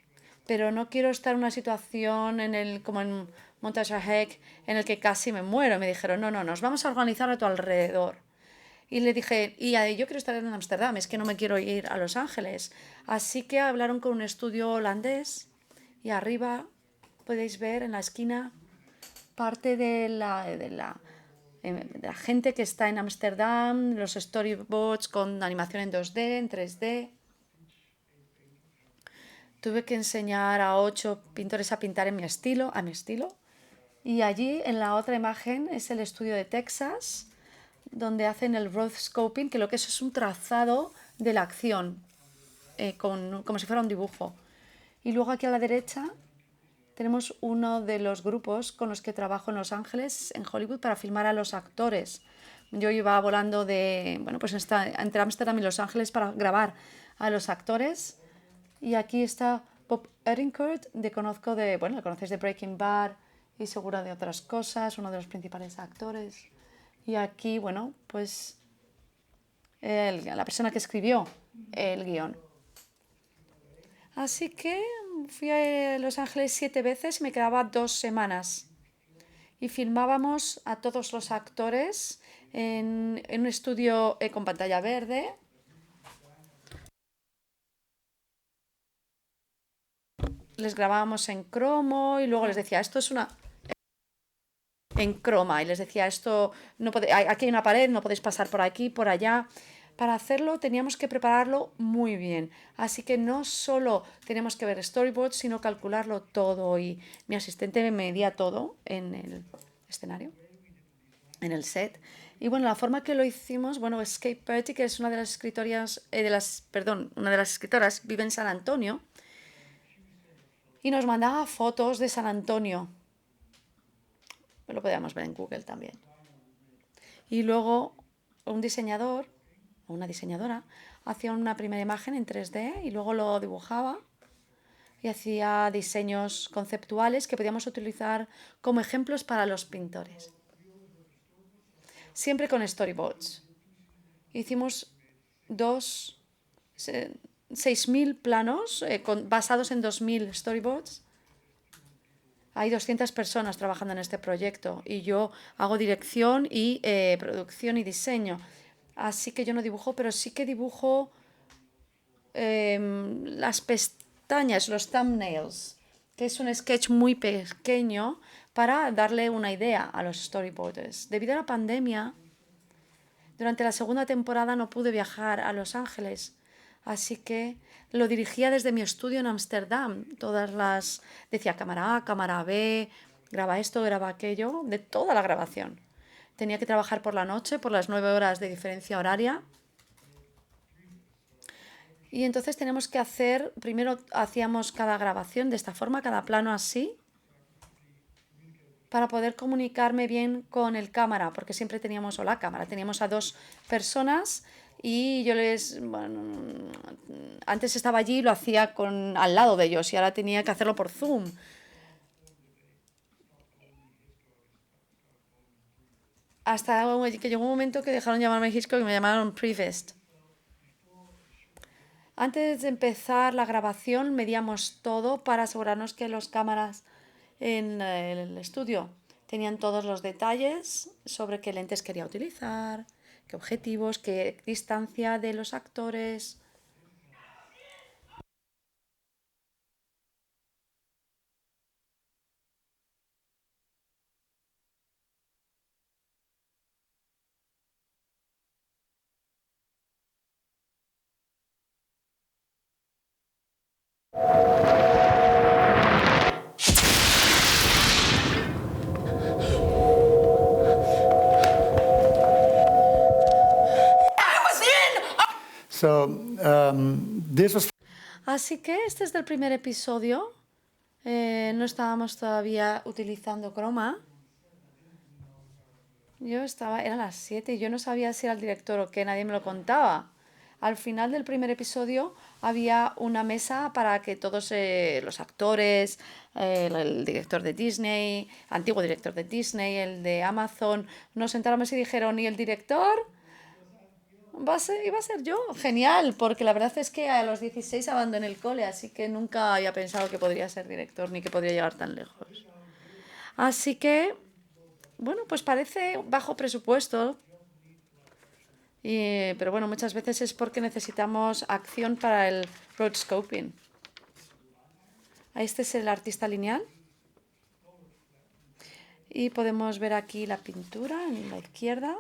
pero no quiero estar en una situación como en Montage Heck en el que casi me muero. Me dijeron, no, nos vamos a organizar a tu alrededor. Y le dije, yo quiero estar en Ámsterdam, es que no me quiero ir a Los Ángeles. Así que hablaron con un estudio holandés y arriba podéis ver en la esquina parte de de la gente que está en Ámsterdam, los storyboards con animación en 2D, en 3D. Tuve que enseñar a 8 pintores a pintar en mi estilo, a mi estilo. Y allí, en la otra imagen, es el estudio de Texas, donde hacen el road scoping, que lo que es un trazado de la acción, como si fuera un dibujo. Y luego aquí a la derecha tenemos uno de los grupos con los que trabajo en Los Ángeles, en Hollywood, para filmar a los actores. Yo iba volando entre Ámsterdam y Los Ángeles para grabar a los actores. Y aquí está Bob Odenkirk, le conoces de Breaking Bad y seguro de otras cosas, uno de los principales actores. Y aquí, pues la persona que escribió el guión. Así que fui a Los Ángeles 7 veces y me quedaba 2 semanas. Y filmábamos a todos los actores en un estudio con pantalla verde. Les grabábamos en cromo y luego les decía, esto es en croma. Y les decía, aquí hay una pared, no podéis pasar por aquí, por allá. Para hacerlo teníamos que prepararlo muy bien. Así que no solo teníamos que ver storyboards, sino calcularlo todo. Y mi asistente me medía todo en el escenario, en el set. Y la forma que lo hicimos, Escape Bertie, que es una de las escritoras, vive en San Antonio. Y nos mandaba fotos de San Antonio. Lo podíamos ver en Google también. Y luego un diseñador o una diseñadora hacía una primera imagen en 3D y luego lo dibujaba y hacía diseños conceptuales que podíamos utilizar como ejemplos para los pintores. Siempre con storyboards. Hicimos 6.000 planos basados en 2.000 storyboards. Hay 200 personas trabajando en este proyecto y yo hago dirección y producción y diseño. Así que yo no dibujo, pero sí que dibujo las pestañas, los thumbnails, que es un sketch muy pequeño para darle una idea a los storyboarders. Debido a la pandemia, durante la segunda temporada no pude viajar a Los Ángeles. Así que lo dirigía desde mi estudio en Ámsterdam. Decía cámara A, cámara B, graba esto, graba aquello, de toda la grabación. Tenía que trabajar por la noche, por las 9 horas de diferencia horaria. Y entonces tenemos que primero hacíamos cada grabación de esta forma, cada plano así, para poder comunicarme bien con el cámara, porque siempre teníamos a 2 personas. Y yo antes estaba allí y lo hacía al lado de ellos y ahora tenía que hacerlo por Zoom. Hasta que llegó un momento que dejaron llamarme Hitchcock y me llamaron Prevest. Antes de empezar la grabación medíamos todo para asegurarnos que las cámaras en el estudio tenían todos los detalles sobre qué lentes quería utilizar, qué objetivos, qué distancia de los actores. Así que este es del primer episodio. No estábamos todavía utilizando croma. Eran las 7 y yo no sabía si era el director o qué, nadie me lo contaba. Al final del primer episodio había una mesa para que todos los actores, el director de Disney, antiguo director de Disney, el de Amazon, nos sentáramos y dijeron, ¿y el director? Iba a ser yo. Genial, porque la verdad es que a los 16 abandoné el cole, así que nunca había pensado que podría ser director ni que podría llegar tan lejos. Así que, pues parece bajo presupuesto. Pero muchas veces es porque necesitamos acción para el road scoping. Este es el artista lineal. Y podemos ver aquí la pintura en la izquierda.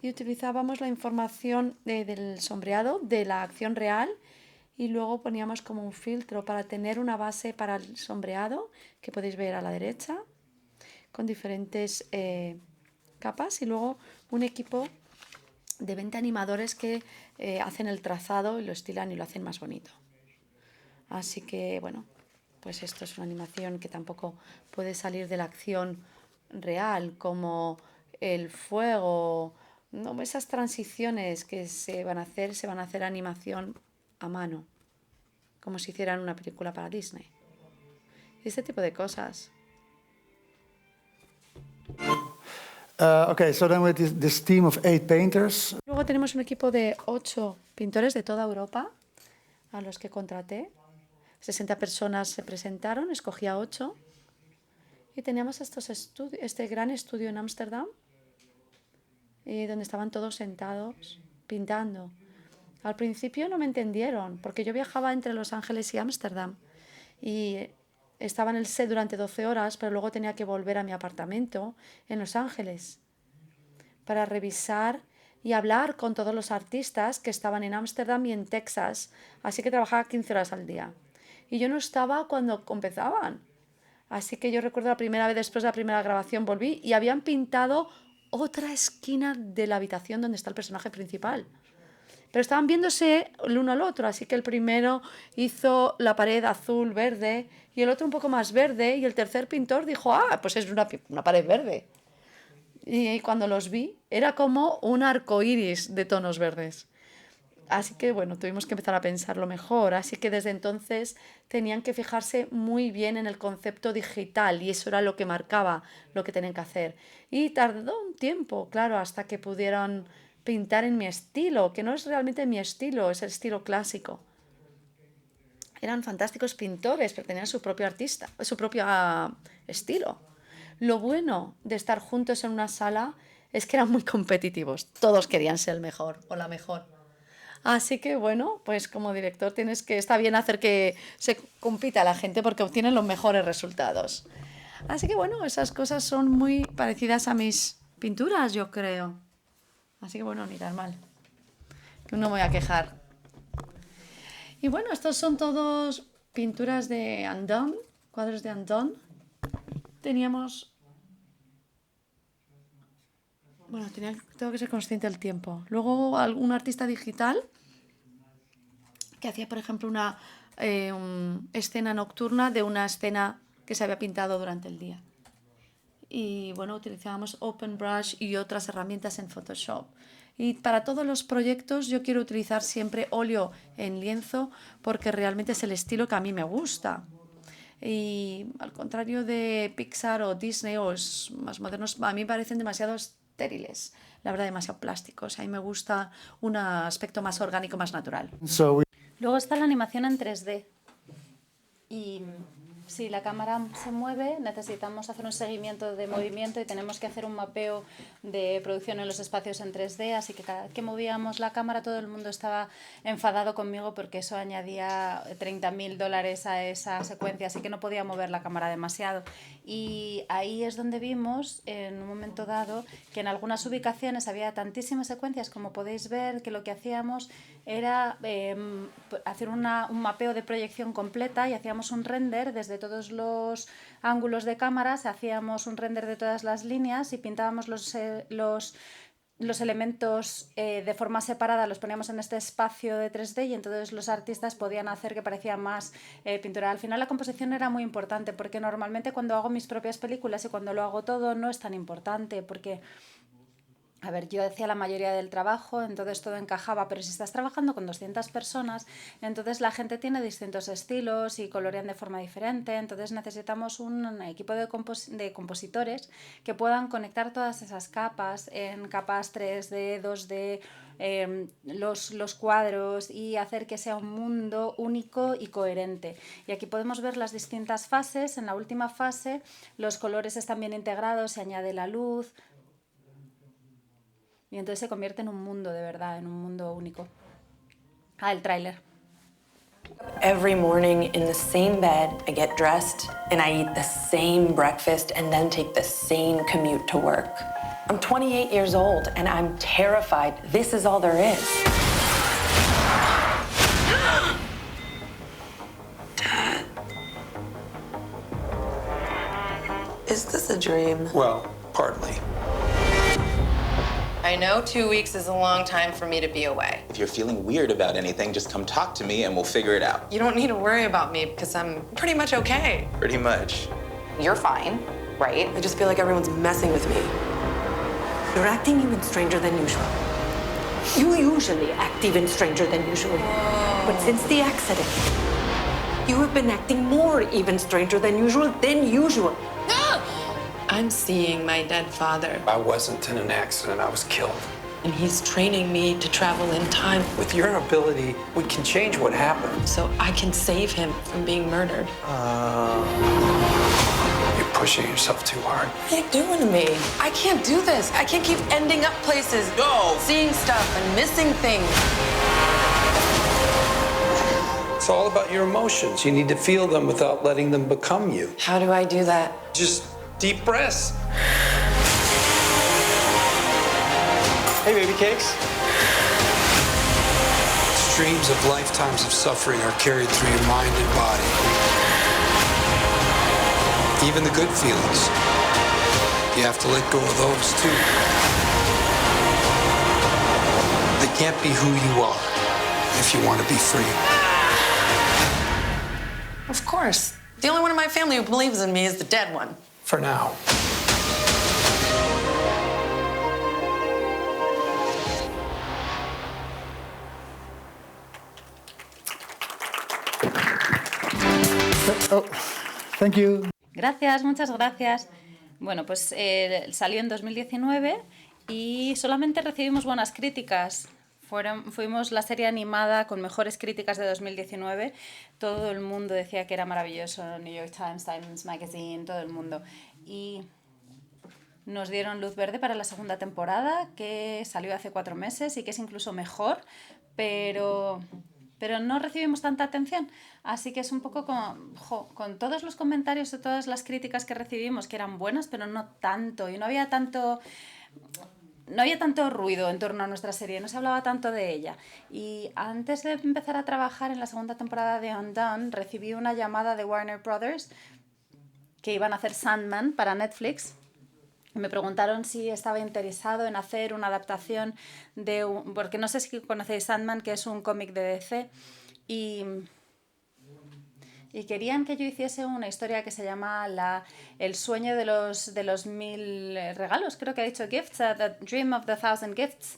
Y utilizábamos la información del sombreado, de la acción real, y luego poníamos como un filtro para tener una base para el sombreado, que podéis ver a la derecha, con diferentes capas, y luego un equipo de 20 animadores que hacen el trazado y lo estilan y lo hacen más bonito. Así que, bueno, pues esto es una animación que tampoco puede salir de la acción real, como el fuego, no, esas transiciones que se van a hacer animación a mano, como si hicieran una película para Disney. Este tipo de cosas. Okay, so then with this team of 8 painters. Luego tenemos un equipo de 8 pintores de toda Europa, a los que contraté. 60 personas se presentaron, escogí a 8. Y teníamos este gran estudio en Ámsterdam, donde estaban todos sentados pintando. Al principio no me entendieron, porque yo viajaba entre Los Ángeles y Ámsterdam. Y estaba en el set durante 12 horas, pero luego tenía que volver a mi apartamento en Los Ángeles para revisar y hablar con todos los artistas que estaban en Ámsterdam y en Texas. Así que trabajaba 15 horas al día. Y yo no estaba cuando empezaban. Así que yo recuerdo la primera vez, después de la primera grabación, volví y habían pintado otra esquina de la habitación donde está el personaje principal. Pero estaban viéndose el uno al otro, así que el primero hizo la pared azul, verde, y el otro un poco más verde, y el tercer pintor dijo, pues es una pared verde. Y cuando los vi, era como un arco iris de tonos verdes. Así que, bueno, tuvimos que empezar a pensarlo mejor. Así que desde entonces tenían que fijarse muy bien en el concepto digital, y eso era lo que marcaba lo que tenían que hacer. Y tardó un tiempo, claro, hasta que pudieron pintar en mi estilo, que no es realmente mi estilo, es el estilo clásico. Eran fantásticos pintores, pero tenían su propio artista, su propio estilo. Lo bueno de estar juntos en una sala es que eran muy competitivos. Todos querían ser el mejor o la mejor. Así que, bueno, pues como director está bien hacer que se compita la gente porque obtienen los mejores resultados. Así que, bueno, esas cosas son muy parecidas a mis pinturas, yo creo. Así que, bueno, ni tan mal. No me voy a quejar. Y bueno, estos son todos pinturas de Andón, cuadros de Andón. Teníamos... Bueno, tengo que ser consciente del tiempo. Luego, algún artista digital que hacía, por ejemplo, una escena nocturna de una escena que se había pintado durante el día. Y bueno, utilizábamos OpenBrush y otras herramientas en Photoshop. Y para todos los proyectos yo quiero utilizar siempre óleo en lienzo porque realmente es el estilo que a mí me gusta. Y al contrario de Pixar o Disney o más modernos, a mí me parecen demasiado estériles, la verdad, demasiado plásticos. A mí me gusta un aspecto más orgánico, más natural. Luego está la animación en 3D. Y si la cámara se mueve, necesitamos hacer un seguimiento de movimiento y tenemos que hacer un mapeo de producción en los espacios en 3D, así que cada vez que movíamos la cámara todo el mundo estaba enfadado conmigo porque eso añadía $30,000 a esa secuencia, así que no podía mover la cámara demasiado. Y ahí es donde vimos, en un momento dado, que en algunas ubicaciones había tantísimas secuencias, como podéis ver, que lo que hacíamos era hacer un mapeo de proyección completa y hacíamos un render desde todos los ángulos de cámaras, hacíamos un render de todas las líneas y pintábamos los elementos de forma separada, los poníamos en este espacio de 3D y entonces los artistas podían hacer que parecía más pintura. Al final la composición era muy importante porque normalmente cuando hago mis propias películas y cuando lo hago todo no es tan importante porque... A ver, yo hacía la mayoría del trabajo, entonces todo encajaba, pero si estás trabajando con 200 personas, entonces la gente tiene distintos estilos y colorean de forma diferente, entonces necesitamos un equipo de compositores que puedan conectar todas esas capas en capas 3D, 2D, los cuadros y hacer que sea un mundo único y coherente. Y aquí podemos ver las distintas fases. En la última fase los colores están bien integrados, se añade la luz... Y entonces se convierte en un mundo de verdad, en un mundo único. El tráiler. Every morning in the same bed, I get dressed and I eat the same breakfast and then take the same commute to work. I'm 28 years old and I'm terrified this is all there is. Dad. Is this a dream? Well, partly. I know 2 weeks is a long time for me to be away. If you're feeling weird about anything, just come talk to me and we'll figure it out. You don't need to worry about me because I'm pretty much okay. Pretty much. You're fine, right? I just feel like everyone's messing with me. You're acting even stranger than usual. You usually act even stranger than usual. But since the accident, you have been acting more even stranger than usual I'm seeing my dead father. I wasn't in an accident, I was killed. And he's training me to travel in time. With your ability, we can change what happened. So I can save him from being murdered. You're pushing yourself too hard. What are you doing to me? I can't do this. I can't keep ending up places. No! Seeing stuff and missing things. It's all about your emotions. You need to feel them without letting them become you. How do I do that? Just deep breaths. Hey, baby cakes. Streams of lifetimes of suffering are carried through your mind and body. Even the good feelings. You have to let go of those too. They can't be who you are if you want to be free. Of course. The only one in my family who believes in me is the dead one. For now. Oh, thank you. Gracias, muchas gracias. Bueno, pues salió en 2019 y solamente recibimos buenas críticas. Fuimos la serie animada con mejores críticas de 2019. Todo el mundo decía que era maravilloso. New York Times, Times Magazine, todo el mundo. Y nos dieron luz verde para la segunda temporada, que salió hace 4 meses y que es incluso mejor, pero no recibimos tanta atención. Así que es un poco con todos los comentarios o todas las críticas que recibimos, que eran buenas, pero no tanto. Y no había tanto ruido en torno a nuestra serie, no se hablaba tanto de ella. Y antes de empezar a trabajar en la segunda temporada de Undone, recibí una llamada de Warner Brothers que iban a hacer Sandman para Netflix. Me preguntaron si estaba interesado en hacer una adaptación porque no sé si conocéis Sandman, que es un cómic de DC, y querían que yo hiciese una historia que se llama El sueño de los 1000 regalos, creo que ha dicho Gifts, The Dream of the 1000 Gifts.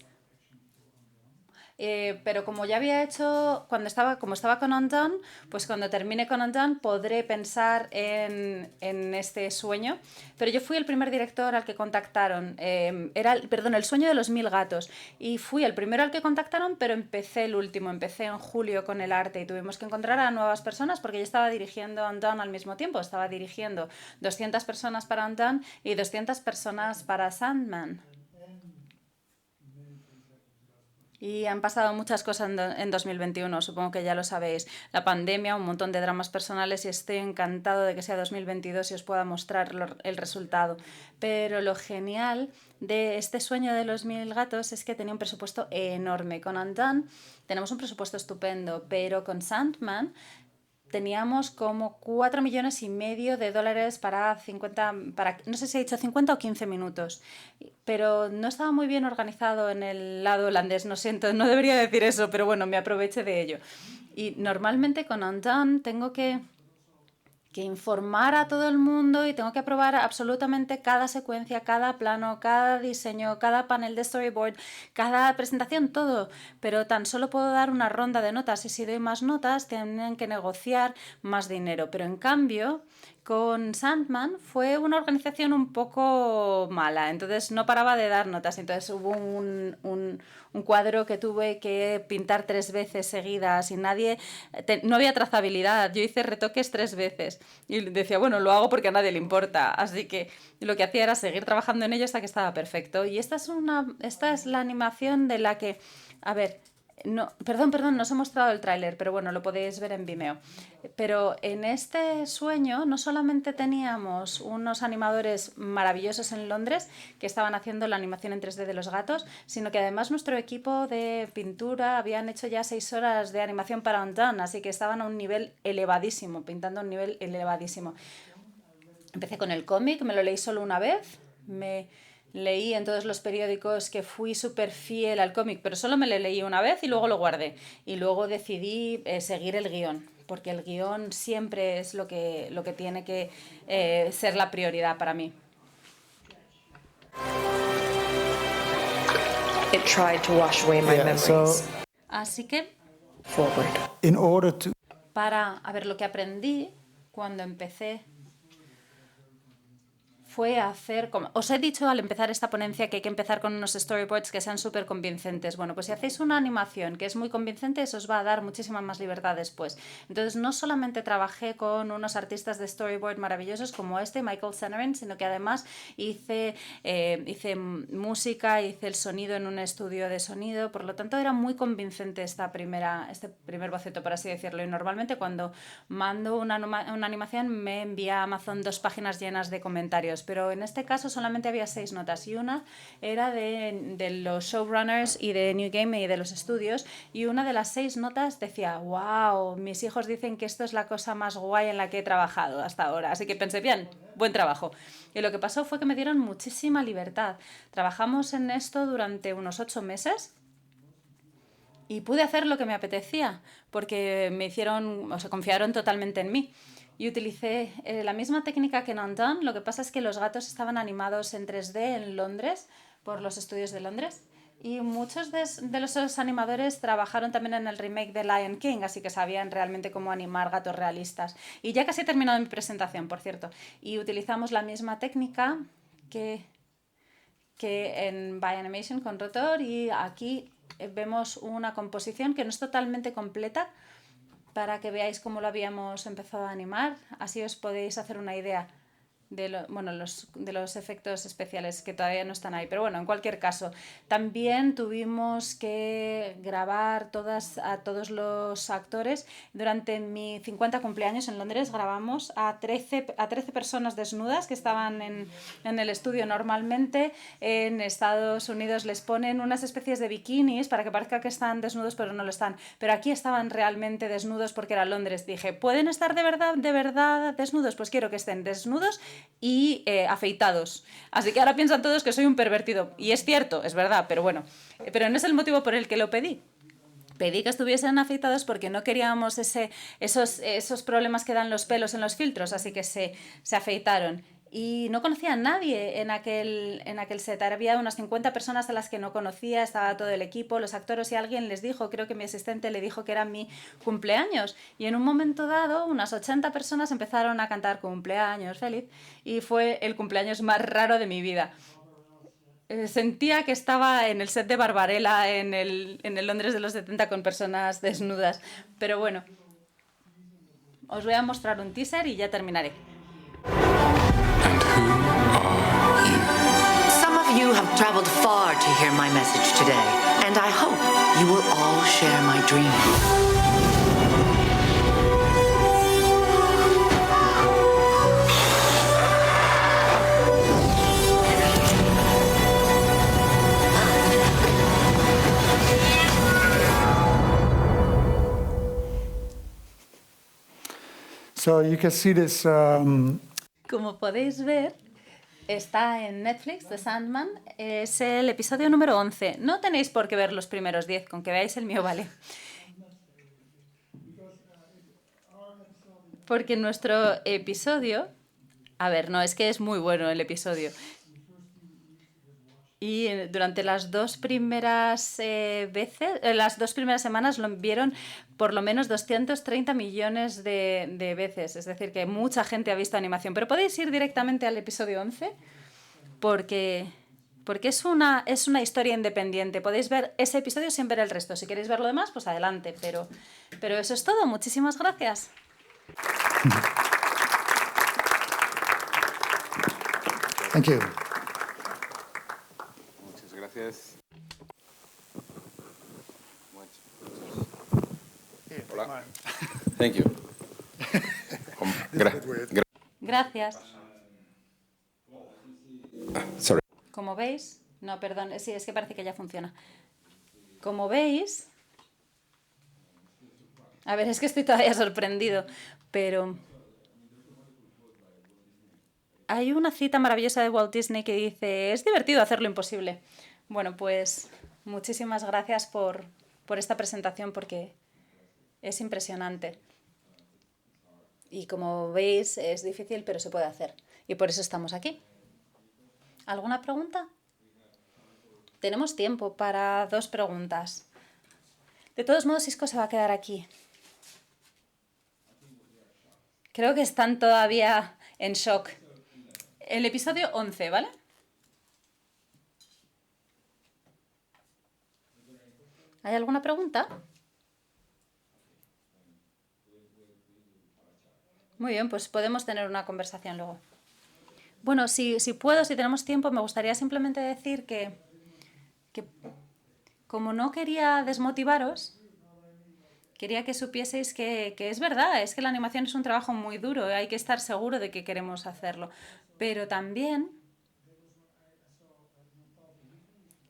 Pero como ya había hecho, como estaba con Undone, pues cuando termine con Undone podré pensar en este sueño. Pero yo fui el primer director al que contactaron, El sueño de los 1000 gatos, y fui el primero al que contactaron, pero empecé en julio con el arte y tuvimos que encontrar a nuevas personas porque yo estaba dirigiendo Undone al mismo tiempo, estaba dirigiendo 200 personas para Undone y 200 personas para Sandman. Y han pasado muchas cosas en 2021, supongo que ya lo sabéis. La pandemia, un montón de dramas personales y estoy encantado de que sea 2022 y os pueda mostrar el resultado. Pero lo genial de este sueño de los 1000 gatos es que tenía un presupuesto enorme. Con Undone tenemos un presupuesto estupendo, pero con Sandman teníamos como $4,5 millones para no sé si he dicho 50 o 15 minutos, pero no estaba muy bien organizado en el lado holandés, no siento, no debería decir eso, pero bueno, me aproveché de ello. Y normalmente con Undone tengo que informar a todo el mundo y tengo que aprobar absolutamente cada secuencia, cada plano, cada diseño, cada panel de storyboard, cada presentación, todo. Pero tan solo puedo dar una ronda de notas y si doy más notas tienen que negociar más dinero. Pero en cambio, con Sandman fue una organización un poco mala, entonces no paraba de dar notas. Entonces hubo un cuadro que tuve que pintar 3 veces seguidas y no había trazabilidad. Yo hice retoques 3 veces y decía, bueno, lo hago porque a nadie le importa. Así que lo que hacía era seguir trabajando en ello hasta que estaba perfecto. Y esta es la animación de la que, a ver, No, perdón, no os he mostrado el tráiler, pero bueno, lo podéis ver en Vimeo. Pero en este sueño no solamente teníamos unos animadores maravillosos en Londres que estaban haciendo la animación en 3D de los gatos, sino que además nuestro equipo de pintura habían hecho ya 6 horas de animación para Undone, así que estaban a un nivel elevadísimo, pintando a un nivel elevadísimo. Empecé con el cómic, me lo leí solo una vez, me leí en todos los periódicos que fui súper fiel al cómic, pero solo me lo leí una vez y luego lo guardé. Y luego decidí seguir el guión, porque el guión siempre es lo que tiene que ser la prioridad para mí. It tried to wash away my memories. Así que, In order to a ver, lo que aprendí cuando empecé fue hacer, como os he dicho al empezar esta ponencia, que hay que empezar con unos storyboards que sean súper convincentes. Bueno, pues si hacéis una animación que es muy convincente, eso os va a dar muchísima más libertad después. Entonces, no solamente trabajé con unos artistas de storyboard maravillosos como Michael Sennerin, sino que además hice música, hice el sonido en un estudio de sonido. Por lo tanto, era muy convincente este primer boceto, por así decirlo. Y normalmente cuando mando una animación me envía a Amazon 2 páginas llenas de comentarios. Pero en este caso solamente había 6 notas y una era de los showrunners y de New Game y de los estudios, y una de las 6 notas decía: wow, mis hijos dicen que esto es la cosa más guay en la que he trabajado hasta ahora. Así que pensé, bien, buen trabajo. Y lo que pasó fue que me dieron muchísima libertad. Trabajamos en esto durante unos 8 meses y pude hacer lo que me apetecía porque confiaron totalmente en mí. Y utilicé la misma técnica que en Undone. Lo que pasa es que los gatos estaban animados en 3D en Londres, por los estudios de Londres. Y muchos de los animadores trabajaron también en el remake de Lion King, así que sabían realmente cómo animar gatos realistas. Y ya casi he terminado mi presentación, por cierto. Y utilizamos la misma técnica que en By Animation con Rotor. Y aquí vemos una composición que no es totalmente completa, para que veáis cómo lo habíamos empezado a animar. Así os podéis hacer una idea de los efectos especiales que todavía no están ahí. Pero bueno, en cualquier caso, también tuvimos que grabar a todos los actores. Durante mi 50 cumpleaños en Londres grabamos a 13 personas desnudas que estaban en el estudio. Normalmente en Estados Unidos les ponen unas especies de bikinis para que parezca que están desnudos, pero no lo están. Pero aquí estaban realmente desnudos porque era Londres. Dije, ¿pueden estar de verdad desnudos? Pues quiero que estén desnudos y afeitados. Así que ahora piensan todos que soy un pervertido. Y es cierto, es verdad, pero bueno. Pero no es el motivo por el que lo pedí. Pedí que estuviesen afeitados porque no queríamos esos problemas que dan los pelos en los filtros, así que se afeitaron. Y no conocía a nadie en aquel set. Había unas 50 personas a las que no conocía, estaba todo el equipo, los actores, y alguien les dijo, creo que mi asistente le dijo que era mi cumpleaños. Y en un momento dado, unas 80 personas empezaron a cantar cumpleaños feliz, y fue el cumpleaños más raro de mi vida. Sentía que estaba en el set de Barbarella, en el Londres de los 70, con personas desnudas. Pero bueno, os voy a mostrar un teaser y ya terminaré. Some of you have traveled far to hear my message today, and I hope you will all share my dream. So you can see this. Como podéis ver, está en Netflix, The Sandman. Es el episodio número 11. No tenéis por qué ver los primeros 10, con que veáis el mío vale. Porque nuestro episodio... A ver, no, es que es muy bueno el episodio. Y durante las 2 primeras las 2 primeras semanas lo vieron por lo menos 230 millones de veces. Es decir, que mucha gente ha visto animación. Pero podéis ir directamente al episodio 11 porque es una historia independiente. Podéis ver ese episodio sin ver el resto. Si queréis ver lo demás, pues adelante. Pero eso es todo. Muchísimas gracias. Thank you. Muchas gracias. Muchas. Hola. Thank you. Gracias. Sorry. Como veis, no, perdón, sí, es que parece que ya funciona. Como veis, a ver, es que estoy todavía sorprendido, pero hay una cita maravillosa de Walt Disney que dice, es divertido hacer lo imposible. Bueno, pues muchísimas gracias por esta presentación porque es impresionante. Y como veis, es difícil, pero se puede hacer. Y por eso estamos aquí. ¿Alguna pregunta? Tenemos tiempo para 2 preguntas. De todos modos, Isco se va a quedar aquí. Creo que están todavía en shock. El episodio 11, ¿vale? ¿Hay alguna pregunta? Muy bien, pues podemos tener una conversación luego. Bueno, si puedo, si tenemos tiempo, me gustaría simplemente decir que como no quería desmotivaros, quería que supieseis que es verdad, es que la animación es un trabajo muy duro, hay que estar seguro de que queremos hacerlo. Pero también,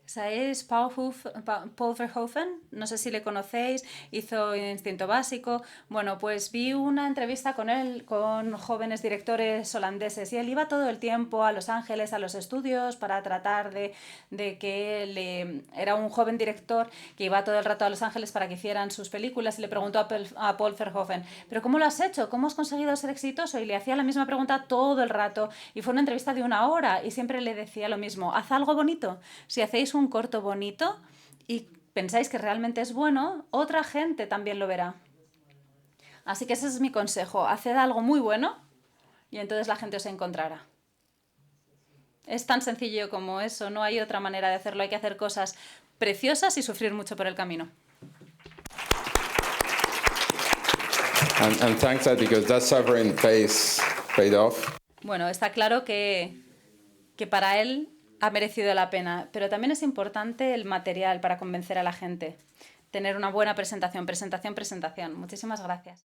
¿sabéis? Paul Verhoeven, no sé si le conocéis, hizo Instinto Básico. Bueno, pues vi una entrevista con él, con jóvenes directores holandeses, y él iba todo el tiempo a Los Ángeles, a los estudios, para tratar de que era un joven director que iba todo el rato a Los Ángeles para que hicieran sus películas, y le preguntó a Paul Verhoeven, ¿pero cómo lo has hecho? ¿Cómo has conseguido ser exitoso? Y le hacía la misma pregunta todo el rato, y fue una entrevista de 1 hora, y siempre le decía lo mismo, haz algo bonito. Si hacéis un corto bonito y pensáis que realmente es bueno, otra gente también lo verá. Así que ese es mi consejo, haced algo muy bueno y entonces la gente os encontrará. Es tan sencillo como eso, no hay otra manera de hacerlo, hay que hacer cosas preciosas y sufrir mucho por el camino. And thanks that because that suffering paid off. Bueno, está claro que para él ha merecido la pena, pero también es importante el material para convencer a la gente. Tener una buena presentación. Muchísimas gracias.